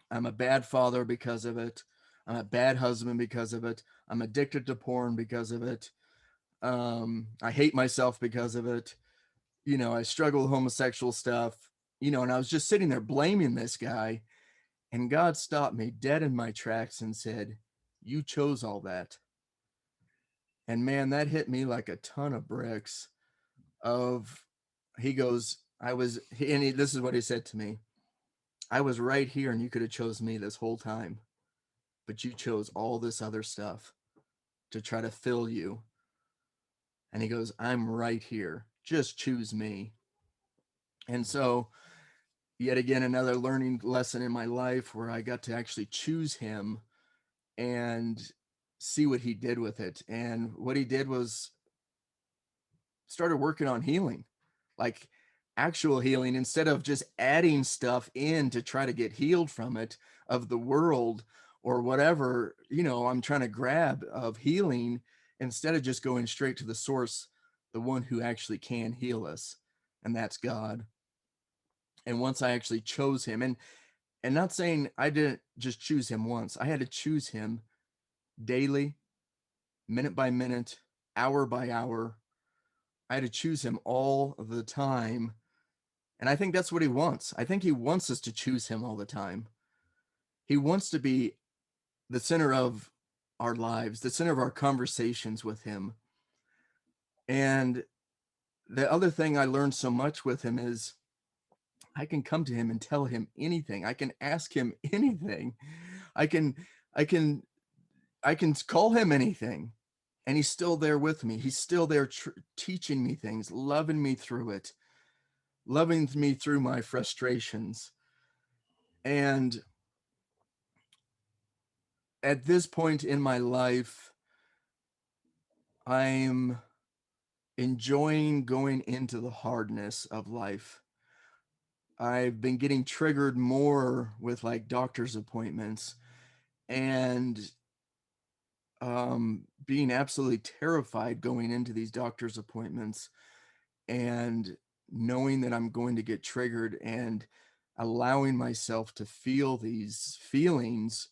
I'm a bad father because of it. I'm a bad husband because of it. I'm addicted to porn because of it. I hate myself because of it. I struggle with homosexual stuff, and I was just sitting there blaming this guy. And God stopped me dead in my tracks and said, you chose all that. And man, that hit me like a ton of bricks. He goes, this is what he said to me. I was right here and you could have chose me this whole time, but you chose all this other stuff to try to fill you. And he goes, I'm right here. Just choose me. And so yet again, another learning lesson in my life where I got to actually choose him and see what he did with it. And what he did was started working on healing, like actual healing, instead of just adding stuff in to try to get healed from it, of the world or whatever, I'm trying to grab of healing, instead of just going straight to the source, the one who actually can heal us, and that's God. And once I actually chose him, and not saying I didn't just choose him once, I had to choose him daily, minute by minute, hour by hour. I had to choose him all the time. And I think that's what he wants. I think he wants us to choose him all the time. He wants to be the center of our lives, the center of our conversations with him. And the other thing I learned so much with him is I can come to him and tell him anything. I can ask him anything. I can, I can, I can call him anything. And he's still there with me. He's still there teaching me things, loving me through it, loving me through my frustrations. And at this point in my life, I'm enjoying going into the hardness of life. I've been getting triggered more with like doctor's appointments, and being absolutely terrified going into these doctor's appointments and knowing that I'm going to get triggered and allowing myself to feel these feelings,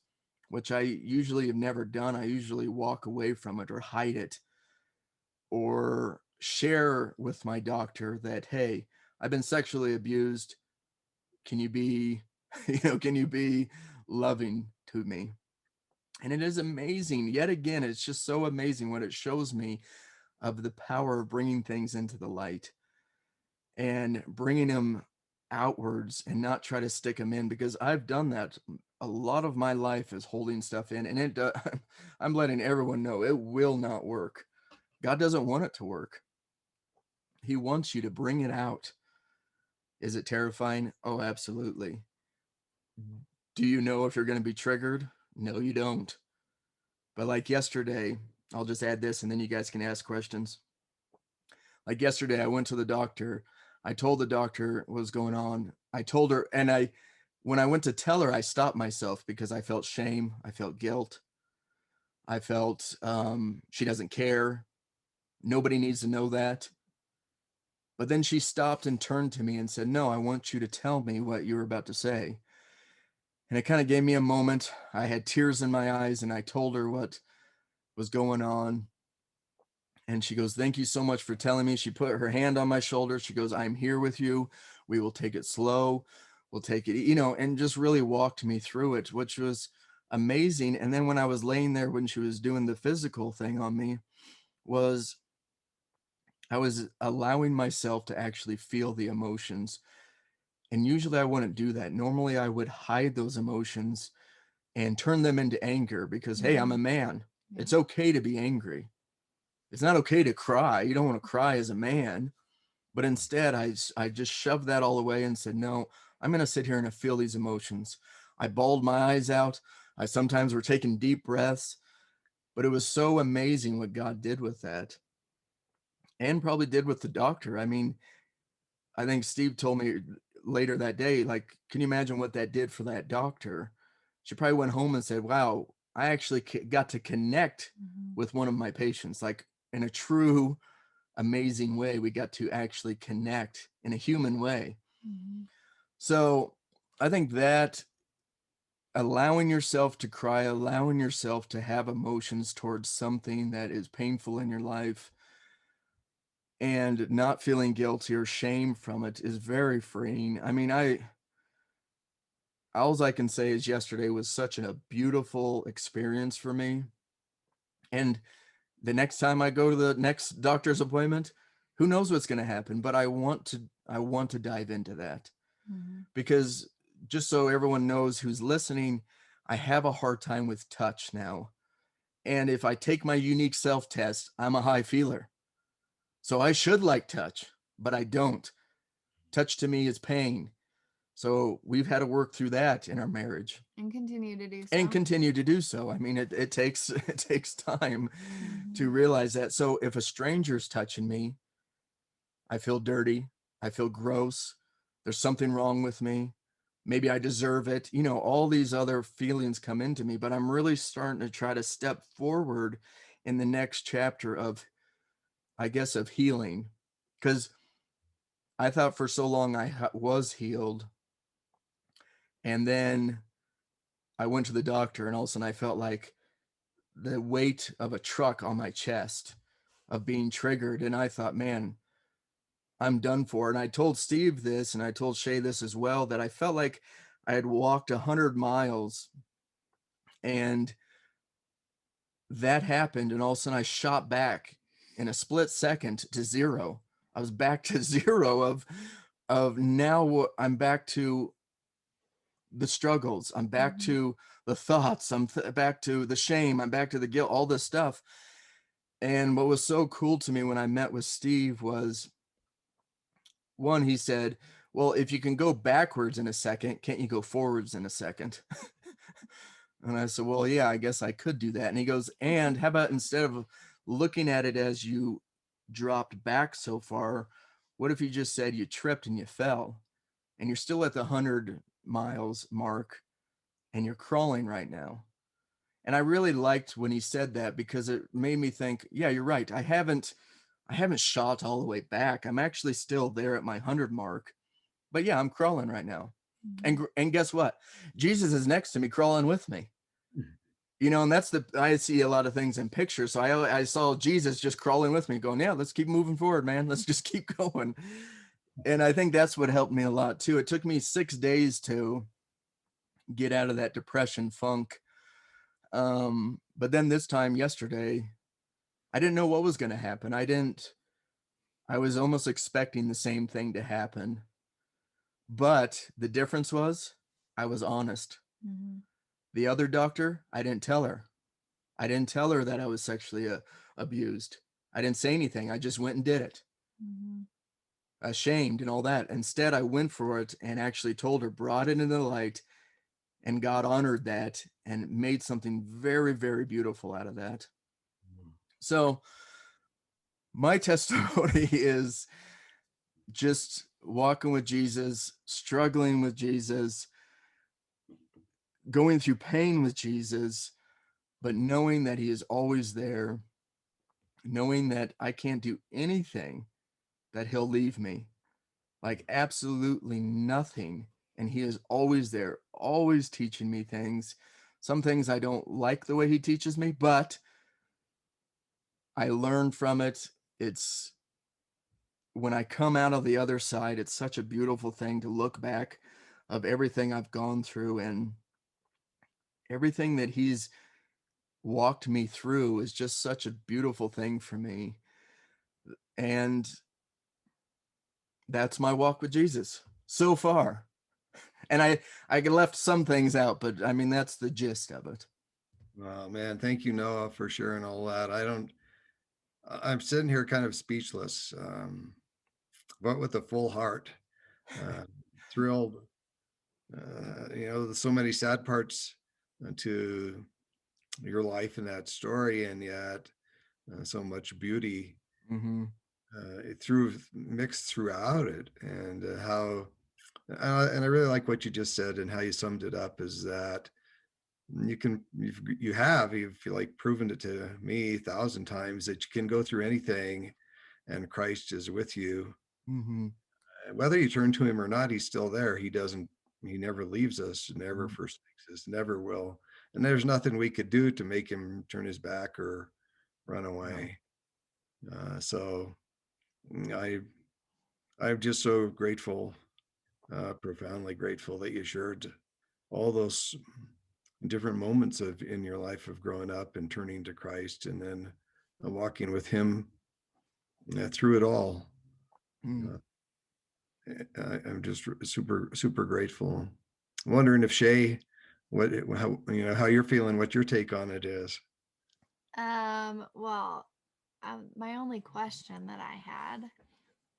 which I usually have never done. I usually walk away from it or hide it or share with my doctor that, hey, I've been sexually abused. Can you be, can you be loving to me? And it is amazing. Yet again, it's just so amazing what it shows me of the power of bringing things into the light and bringing them outwards and not try to stick them in, because I've done that. A lot of my life is holding stuff in, and I'm letting everyone know it will not work. God doesn't want it to work. He wants you to bring it out. Is it terrifying? Oh, absolutely. Do you know if you're going to be triggered? No, you don't. But like yesterday, I'll just add this and then you guys can ask questions. Like yesterday, I went to the doctor. I told the doctor what was going on. I told her, and when I went to tell her, I stopped myself because I felt shame. I felt guilt. I felt she doesn't care. Nobody needs to know that. But then she stopped and turned to me and said, no, I want you to tell me what you were about to say. And it kind of gave me a moment. I had tears in my eyes and I told her what was going on. And she goes, thank you so much for telling me. She put her hand on my shoulder. She goes, I'm here with you. We will take it slow. We'll take it, and just really walked me through it, which was amazing. And then when I was laying there, when she was doing the physical thing on me, I was allowing myself to actually feel the emotions. And usually I wouldn't do that. Normally I would hide those emotions and turn them into anger because, hey, I'm a man. Yeah. It's okay to be angry. It's not okay to cry. You don't want to cry as a man. But instead, I just shoved that all away and said, no, I'm going to sit here and feel these emotions. I bawled my eyes out. I sometimes were taking deep breaths. But it was so amazing what God did with that and probably did with the doctor. I mean, I think Steve told me later that day, like, can you imagine what that did for that doctor? She probably went home and said, wow, I actually got to connect with one of my patients, like in a true, amazing way. We got to actually connect in a human way. So I think that allowing yourself to cry, allowing yourself to have emotions towards something that is painful in your life, and not feeling guilty or shame from it is very freeing. I mean, all I can say is yesterday was such a beautiful experience for me. And the next time I go to the next doctor's appointment, who knows what's going to happen, but I want to dive into that because just so everyone knows who's listening, I have a hard time with touch now. And if I take my unique self test, I'm a high feeler. So I should like touch, but I don't. Touch to me is pain. So we've had to work through that in our marriage And continue to do so. and continue to do so. I mean, it takes time to realize that. So if a stranger's touching me, I feel dirty. I feel gross. There's something wrong with me. Maybe I deserve it. All these other feelings come into me, but I'm really starting to try to step forward in the next chapter of, I guess, of healing. Because I thought for so long I was healed. And then I went to the doctor and all of a sudden I felt like the weight of a truck on my chest of being triggered. And I thought, man, I'm done for. And I told Steve this, and I told Shay this as well, that I felt like I had walked 100 miles and that happened. And all of a sudden I shot back in a split second to zero. I was back to zero of now I'm back to the struggles. I'm back to the thoughts. I'm back to the shame. I'm back to the guilt, all this stuff. And what was so cool to me when I met with Steve was, one, he said, well, if you can go backwards in a second, can't you go forwards in a second? And I said, well, yeah, I guess I could do that. And he goes, and how about instead of looking at it as you dropped back so far, what if you just said you tripped and you fell and you're still at the 100 miles mark and you're crawling right now? And I really liked when he said that, because it made me think, yeah, you're right. I haven't shot all the way back. I'm actually still there at my 100 mark. But yeah, I'm crawling right now. Mhm. And guess what? Jesus is next to me crawling with me. And that's I see a lot of things in pictures. So I saw Jesus just crawling with me going, yeah, let's keep moving forward, man. Let's just keep going. And I think that's what helped me a lot too. It took me 6 days to get out of that depression funk. But then this time yesterday, I didn't know what was going to happen. I was almost expecting the same thing to happen. But the difference was I was honest. Mhm. The other doctor, I didn't tell her. I didn't tell her that I was sexually abused. I didn't say anything. I just went and did it, Mhm. ashamed and all that. Instead, I went for it and actually told her, brought it into the light, and God honored that and made something very, very beautiful out of that. So my testimony is just walking with Jesus, struggling with Jesus, going through pain with Jesus, but knowing that he is always there, knowing that I can't do anything that he'll leave me, like absolutely nothing. And he is always there, always teaching me things. Some things I don't like the way he teaches me, but I learn from it. It's when I come out of the other side, it's such a beautiful thing to look back of everything I've gone through, and everything that he's walked me through is just such a beautiful thing for me. And that's my walk with Jesus so far. And I left some things out, but I mean, that's the gist of it. Oh man, thank you, Noah, for sharing all that. I'm sitting here kind of speechless, but with a full heart, uh, thrilled. There's so many sad parts to your life in that story, and yet so much beauty Mm-hmm. through mixed throughout it. And and I really like what you just said and how you summed it up, is that you've like proven it to me 1,000 times that you can go through anything and Christ is with you. Mm-hmm. Whether you turn to him or not, he's still there. He never leaves us, never Mm-hmm. forsakes us, never will. And there's nothing we could do to make him turn his back or run Yeah. away. So I I'm just so grateful, profoundly grateful that you shared all those different moments of in your life of growing up and turning to Christ, and then walking with him through it all. Mm. Uh, I'm just super, super grateful. I'm wondering if Shay, how you're feeling, what your take on it is. Well, my only question that I had,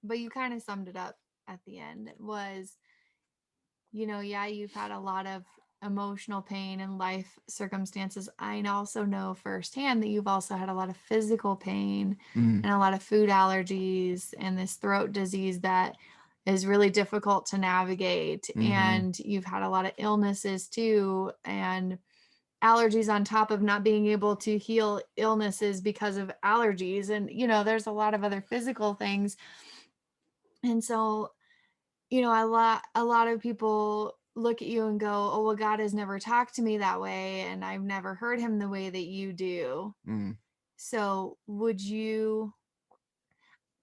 but you kind of summed it up at the end, was, yeah, you've had a lot of emotional pain and life circumstances. I also know firsthand that you've also had a lot of physical pain Mm. and a lot of food allergies and this throat disease that is really difficult to navigate. Mm-hmm. And you've had a lot of illnesses too, and allergies on top of not being able to heal illnesses because of allergies. And, there's a lot of other physical things. And so, a lot of people look at you and go, oh, well, God has never talked to me that way, and I've never heard him the way that you do. Mm. So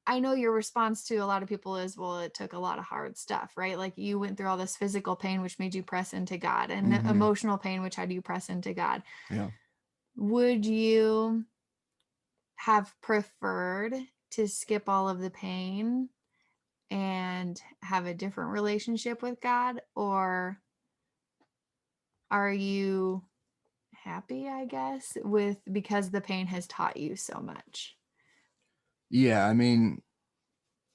I know your response to a lot of people is, well, it took a lot of hard stuff, right? Like you went through all this physical pain, which made you press into God, and Mm-hmm. emotional pain, which had you press into God. Yeah. Would you have preferred to skip all of the pain and have a different relationship with God, or are you happy, I guess, because the pain has taught you so much? Yeah. I mean,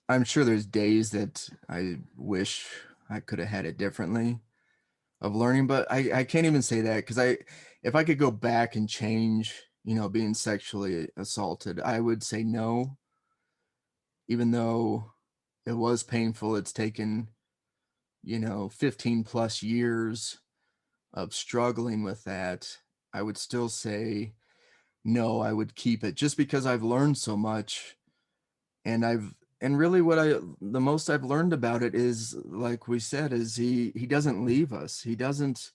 I'm sure there's days that I wish I could have had it differently of learning, but I can't even say that, because if I could go back and change, being sexually assaulted, I would say no, even though it was painful. It's taken, 15 plus years of struggling with that. I would still say no, I would keep it just because I've learned so much. And really the most I've learned about it is, like we said, is he doesn't leave us. He doesn't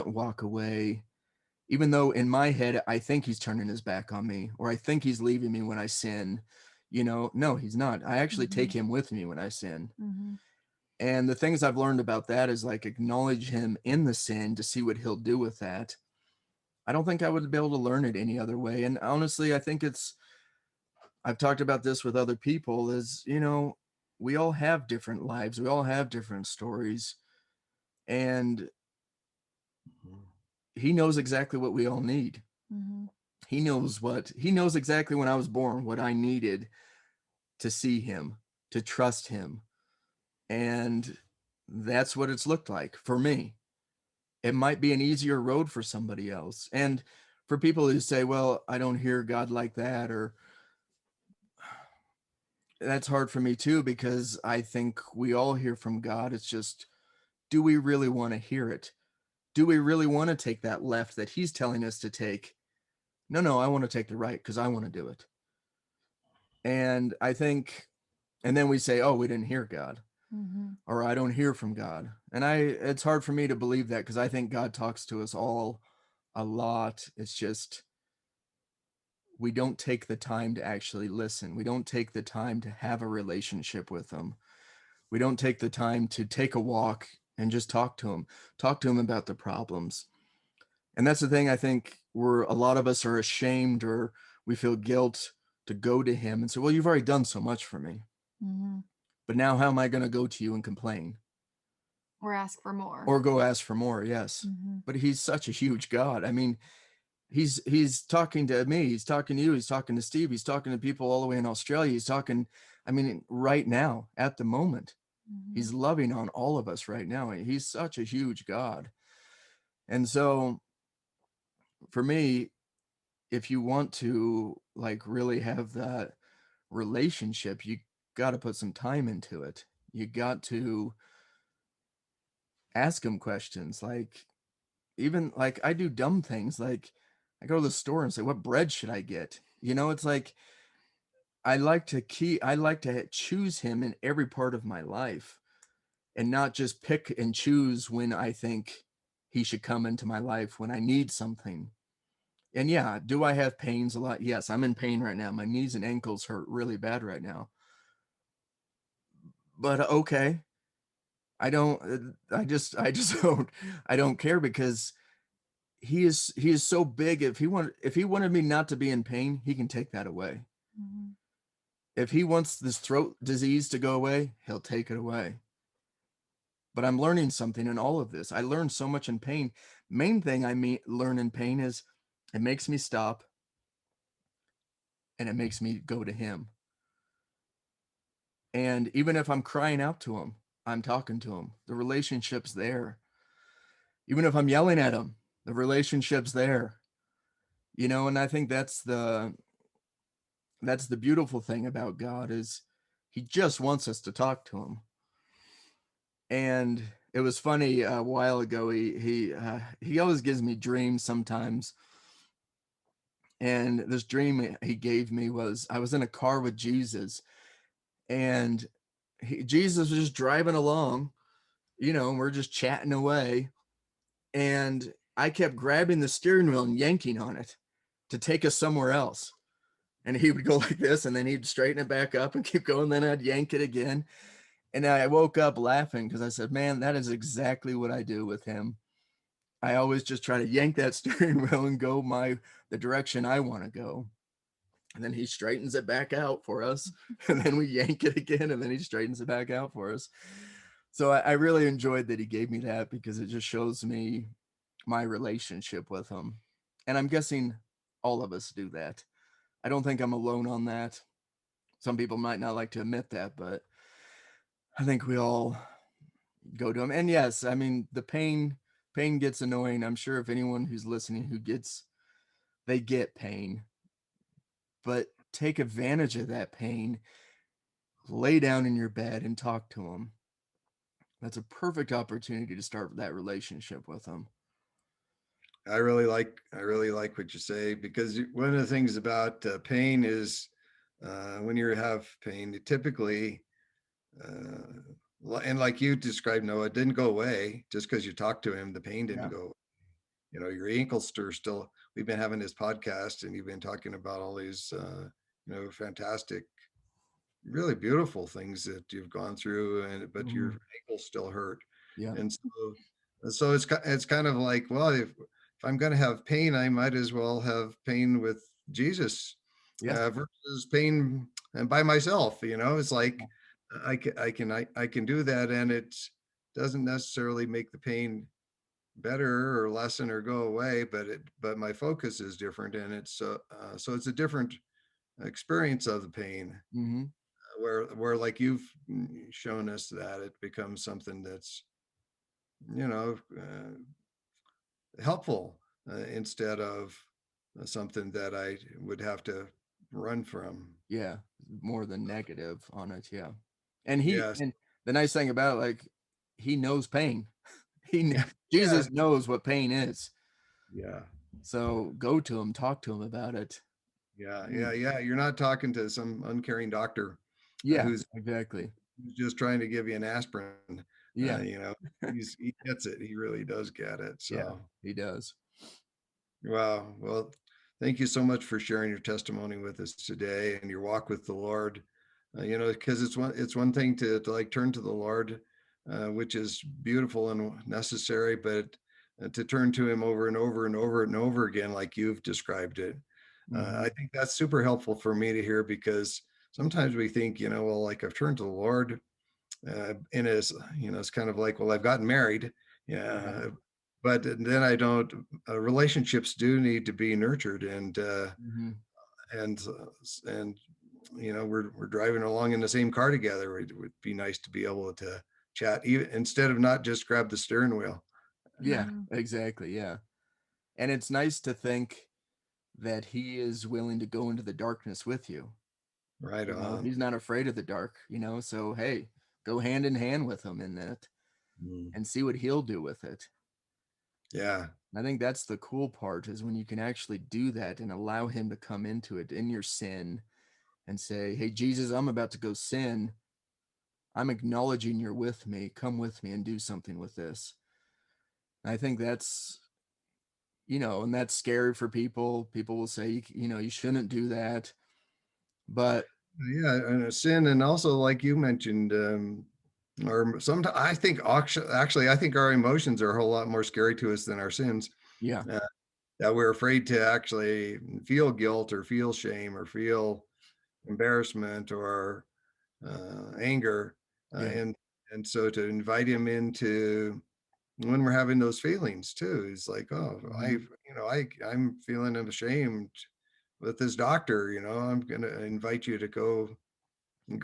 walk away, even though in my head I think he's turning his back on me, or I think he's leaving me when I sin. No, he's not. I actually take him with me when I sin. And the things I've learned about that is like acknowledge him in the sin to see what he'll do with that. I don't think I would be able to learn it any other way. And honestly, I think I've talked about this with other people is, we all have different lives. We all have different stories. And he knows exactly what we all need. He knows exactly when I was born, what I needed to see him, to trust him. And that's what it's looked like for me. It might be an easier road for somebody else. And for people who say, well, I don't hear God like that, or that's hard for me too, because I think we all hear from God. It's just, do we really want to hear it? Do we really want to take that left that he's telling us to take? No, I want to take the right because I want to do it. And I think, and then we say, oh, we didn't hear God, or I don't hear from God. And it's hard for me to believe that, because I think God talks to us all a lot. It's just, we don't take the time to actually listen. We don't take the time to have a relationship with him. We don't take the time to take a walk and just talk to him about the problems. And that's the thing, I think, where a lot of us are ashamed, or we feel guilt to go to him and say, well, you've already done so much for me. But now how am I going to go to you and complain? Or ask for more. Or go ask for more, yes. But he's such a huge God. I mean, he's talking to me, he's talking to you, he's talking to Steve, he's talking to people all the way in Australia. He's talking, I mean, right now, at the moment. He's loving on all of us right now. He's such a huge God. And so for me, if you want to like really have that relationship, you got to put some time into it. You got to ask him questions. Like, even like I do dumb things. Like I go to the store and say, what bread should I get? It's like, I like to choose him in every part of my life, and not just pick and choose when I think he should come into my life when I need something. And yeah, do I have pains a lot? Yes, I'm in pain right now. My knees and ankles hurt really bad right now. But okay, I just I don't care, because he is so big. If he wanted me not to be in pain, he can take that away. If he wants this throat disease to go away, he'll take it away. But I'm learning something in all of this. I learned so much in pain. Main thing learn in pain is it makes me stop, and it makes me go to him. And even if I'm crying out to him, I'm talking to him. The relationship's there. Even if I'm yelling at him, the relationship's there. And I think that's the beautiful thing about God, is he just wants us to talk to him. And it was funny, a while ago, he always gives me dreams sometimes. And this dream he gave me was, I was in a car with Jesus, and Jesus was just driving along, and we're just chatting away. And I kept grabbing the steering wheel and yanking on it to take us somewhere else. And he would go like this, and then he'd straighten it back up and keep going. Then I'd yank it again. And I woke up laughing, because I said, man, that is exactly what I do with him. I always just try to yank that steering wheel and go the direction I want to go. And then he straightens it back out for us. And then we yank it again, and then he straightens it back out for us. So I really enjoyed that he gave me that, because it just shows me my relationship with him. And I'm guessing all of us do that. I don't think I'm alone on that. Some people might not like to admit that, but I think we all go to him. And yes, I mean, the pain gets annoying. I'm sure if anyone who's listening they get pain, but take advantage of that pain. Lay down in your bed and talk to him. That's a perfect opportunity to start that relationship with him. I really like what you say, because one of the things about pain is when you have pain, it typically, and like you described, Noah, it didn't go away just because you talked to him. The pain didn't Yeah. go. You know, your ankles are still. We've been having this podcast, and you've been talking about all these, fantastic, really beautiful things that you've gone through, and but your Mhm. ankles still hurt, Yeah. and so it's kind of like, well, if I'm going to have pain, I might as well have pain with Jesus, Yeah. versus pain and by myself. You know, it's like I can do that, and it doesn't necessarily make the pain better or lessen or go away, but my focus is different, and so it's a different experience of the pain, Hmm. where like you've shown us that it becomes something that's, you know, helpful, instead of something that I would have to run from. Yeah. More than negative on it. Yeah. And Yes. the nice thing about it, like, he knows pain. Yeah. Yeah. Jesus knows what pain is. Yeah. So go to him, talk to him about it. Yeah. Mm. Yeah. Yeah. You're not talking to some uncaring doctor, Yeah, who's exactly. just trying to give you an aspirin. Yeah. You know, he gets it. He really does get it. Yeah, So, he does. wow. Well, thank you so much for sharing your testimony with us today and your walk with the Lord. Because it's one thing to like turn to the Lord, which is beautiful and necessary, but to turn to Him over and over and over and over again, like you've described it, I Mhm. think that's super helpful for me to hear, because sometimes we think, well, like I've turned to the Lord, and it's kind of like, well, I've gotten married, Yeah. yeah, but then I don't. Relationships do need to be nurtured, Mhm. and we're driving along in the same car together. It would be nice to be able to chat, even instead of not just grab the steering wheel. Yeah, Mhm. exactly, yeah. And it's nice to think that he is willing to go into the darkness with you. Right on. He's not afraid of the dark, so hey, go hand in hand with him in that Mm. and see what he'll do with it. Yeah. I think that's the cool part, is when you can actually do that and allow him to come into it in your sin and say, "Hey, Jesus, I'm about to go sin. I'm acknowledging you're with me. Come with me and do something with this." I think and that's scary for people. People will say, you shouldn't do that. But Yeah, and a sin, and also like you mentioned, or sometimes I think actually I think our emotions are a whole lot more scary to us than our sins. yeah, Uh, that we're afraid to actually feel guilt or feel shame or feel embarrassment or anger, yeah, and so to invite him into when we're having those feelings too is like, oh, mhm, I'm feeling ashamed with this doctor. I'm gonna invite you to go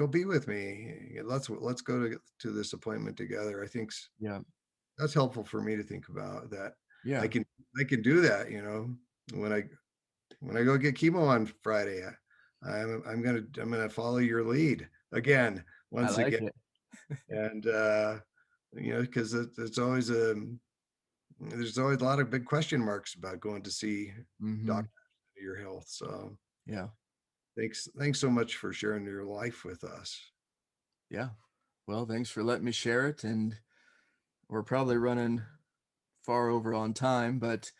be with me. Let's go to this appointment together. I think yeah, that's helpful for me to think about that. I yeah. can I can do that. When I go get chemo on Friday, I'm gonna follow your lead again, I once like again, it. and because it's always there's always a lot of big question marks about going to see Hmm. doctors for your health. So Yeah, thanks so much for sharing your life with us. yeah. Well, thanks for letting me share it, and we're probably running far over on time, but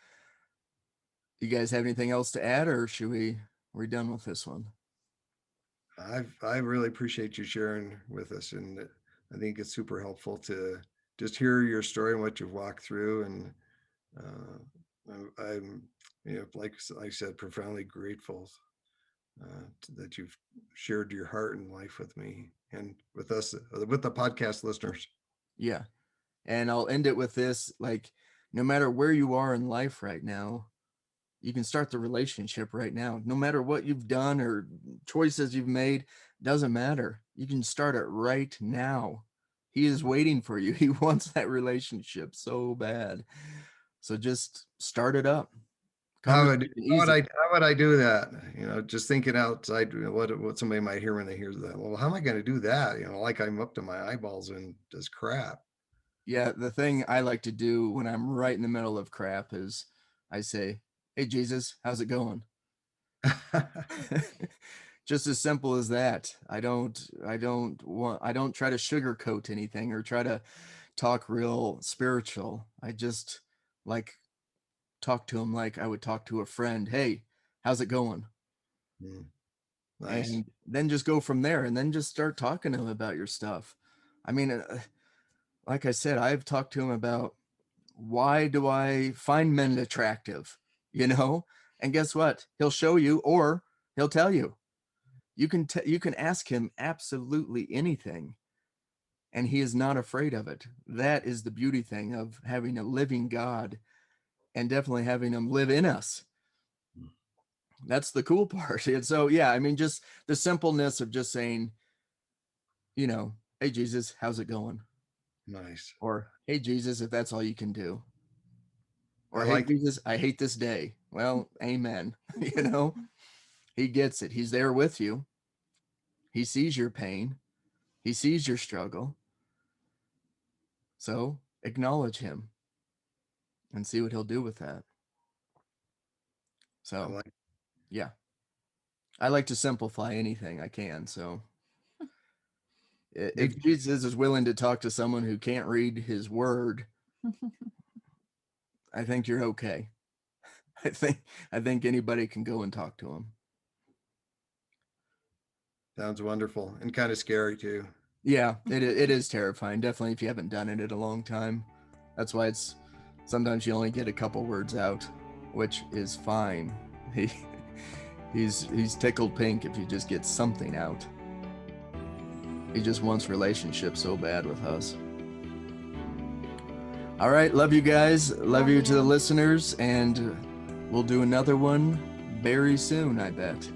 you guys have anything else to add, or we done with this one? I really appreciate you sharing with us, and I think it's super helpful to just hear your story and what you've walked through. And I'm like I said, profoundly grateful that you've shared your heart and life with me and with us, with the podcast listeners. Yeah. And I'll end it with this, like, no matter where you are in life right now, you can start the relationship right now. No matter what you've done or choices you've made, doesn't matter. You can start it right now. He is waiting for you. He wants that relationship so bad. So just start it up. How would Conversation easy. how would I do that? Just thinking outside, what somebody might hear when they hear that. Well, how am I going to do that? Like I'm up to my eyeballs in this crap. Yeah, the thing I like to do when I'm right in the middle of crap is I say, "Hey, Jesus, how's it going?" Just as simple as that. I don't try to sugarcoat anything or try to talk real spiritual. I just like talk to him like I would talk to a friend. "Hey, how's it going?" Mm, nice. And then just go from there, and then just start talking to him about your stuff. I mean, like I said, I've talked to him about, why do I find men attractive, you know? And guess what? He'll show you, or he'll tell you. You can ask him absolutely anything, and he is not afraid of it. That is the beauty thing of having a living God, and definitely having him live in us. That's the cool part. And so, yeah, I mean, just the simpleness of just saying, "Hey, Jesus, how's it going?" Nice. Or, "Hey, Jesus, if that's all you can do." I Or, "Hey, like Jesus, I hate this day." Well, amen. He gets it. He's there with you. He sees your pain. He sees your struggle. So acknowledge him and see what he'll do with that. I So, like yeah, I like to simplify anything I can. So Did if Jesus is willing to talk to someone who can't read his word, I think you're okay. I think anybody can go and talk to him. sounds wonderful and kind of scary too. Yeah, it is terrifying. Definitely if you haven't done it in a long time. That's why it's sometimes you only get a couple words out, which is fine. He's tickled pink if you just get something out. He just wants relationship so bad with us. All right, love you guys. Love you to the listeners, and we'll do another one very soon, I bet.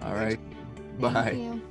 All right. Thank Bye. you.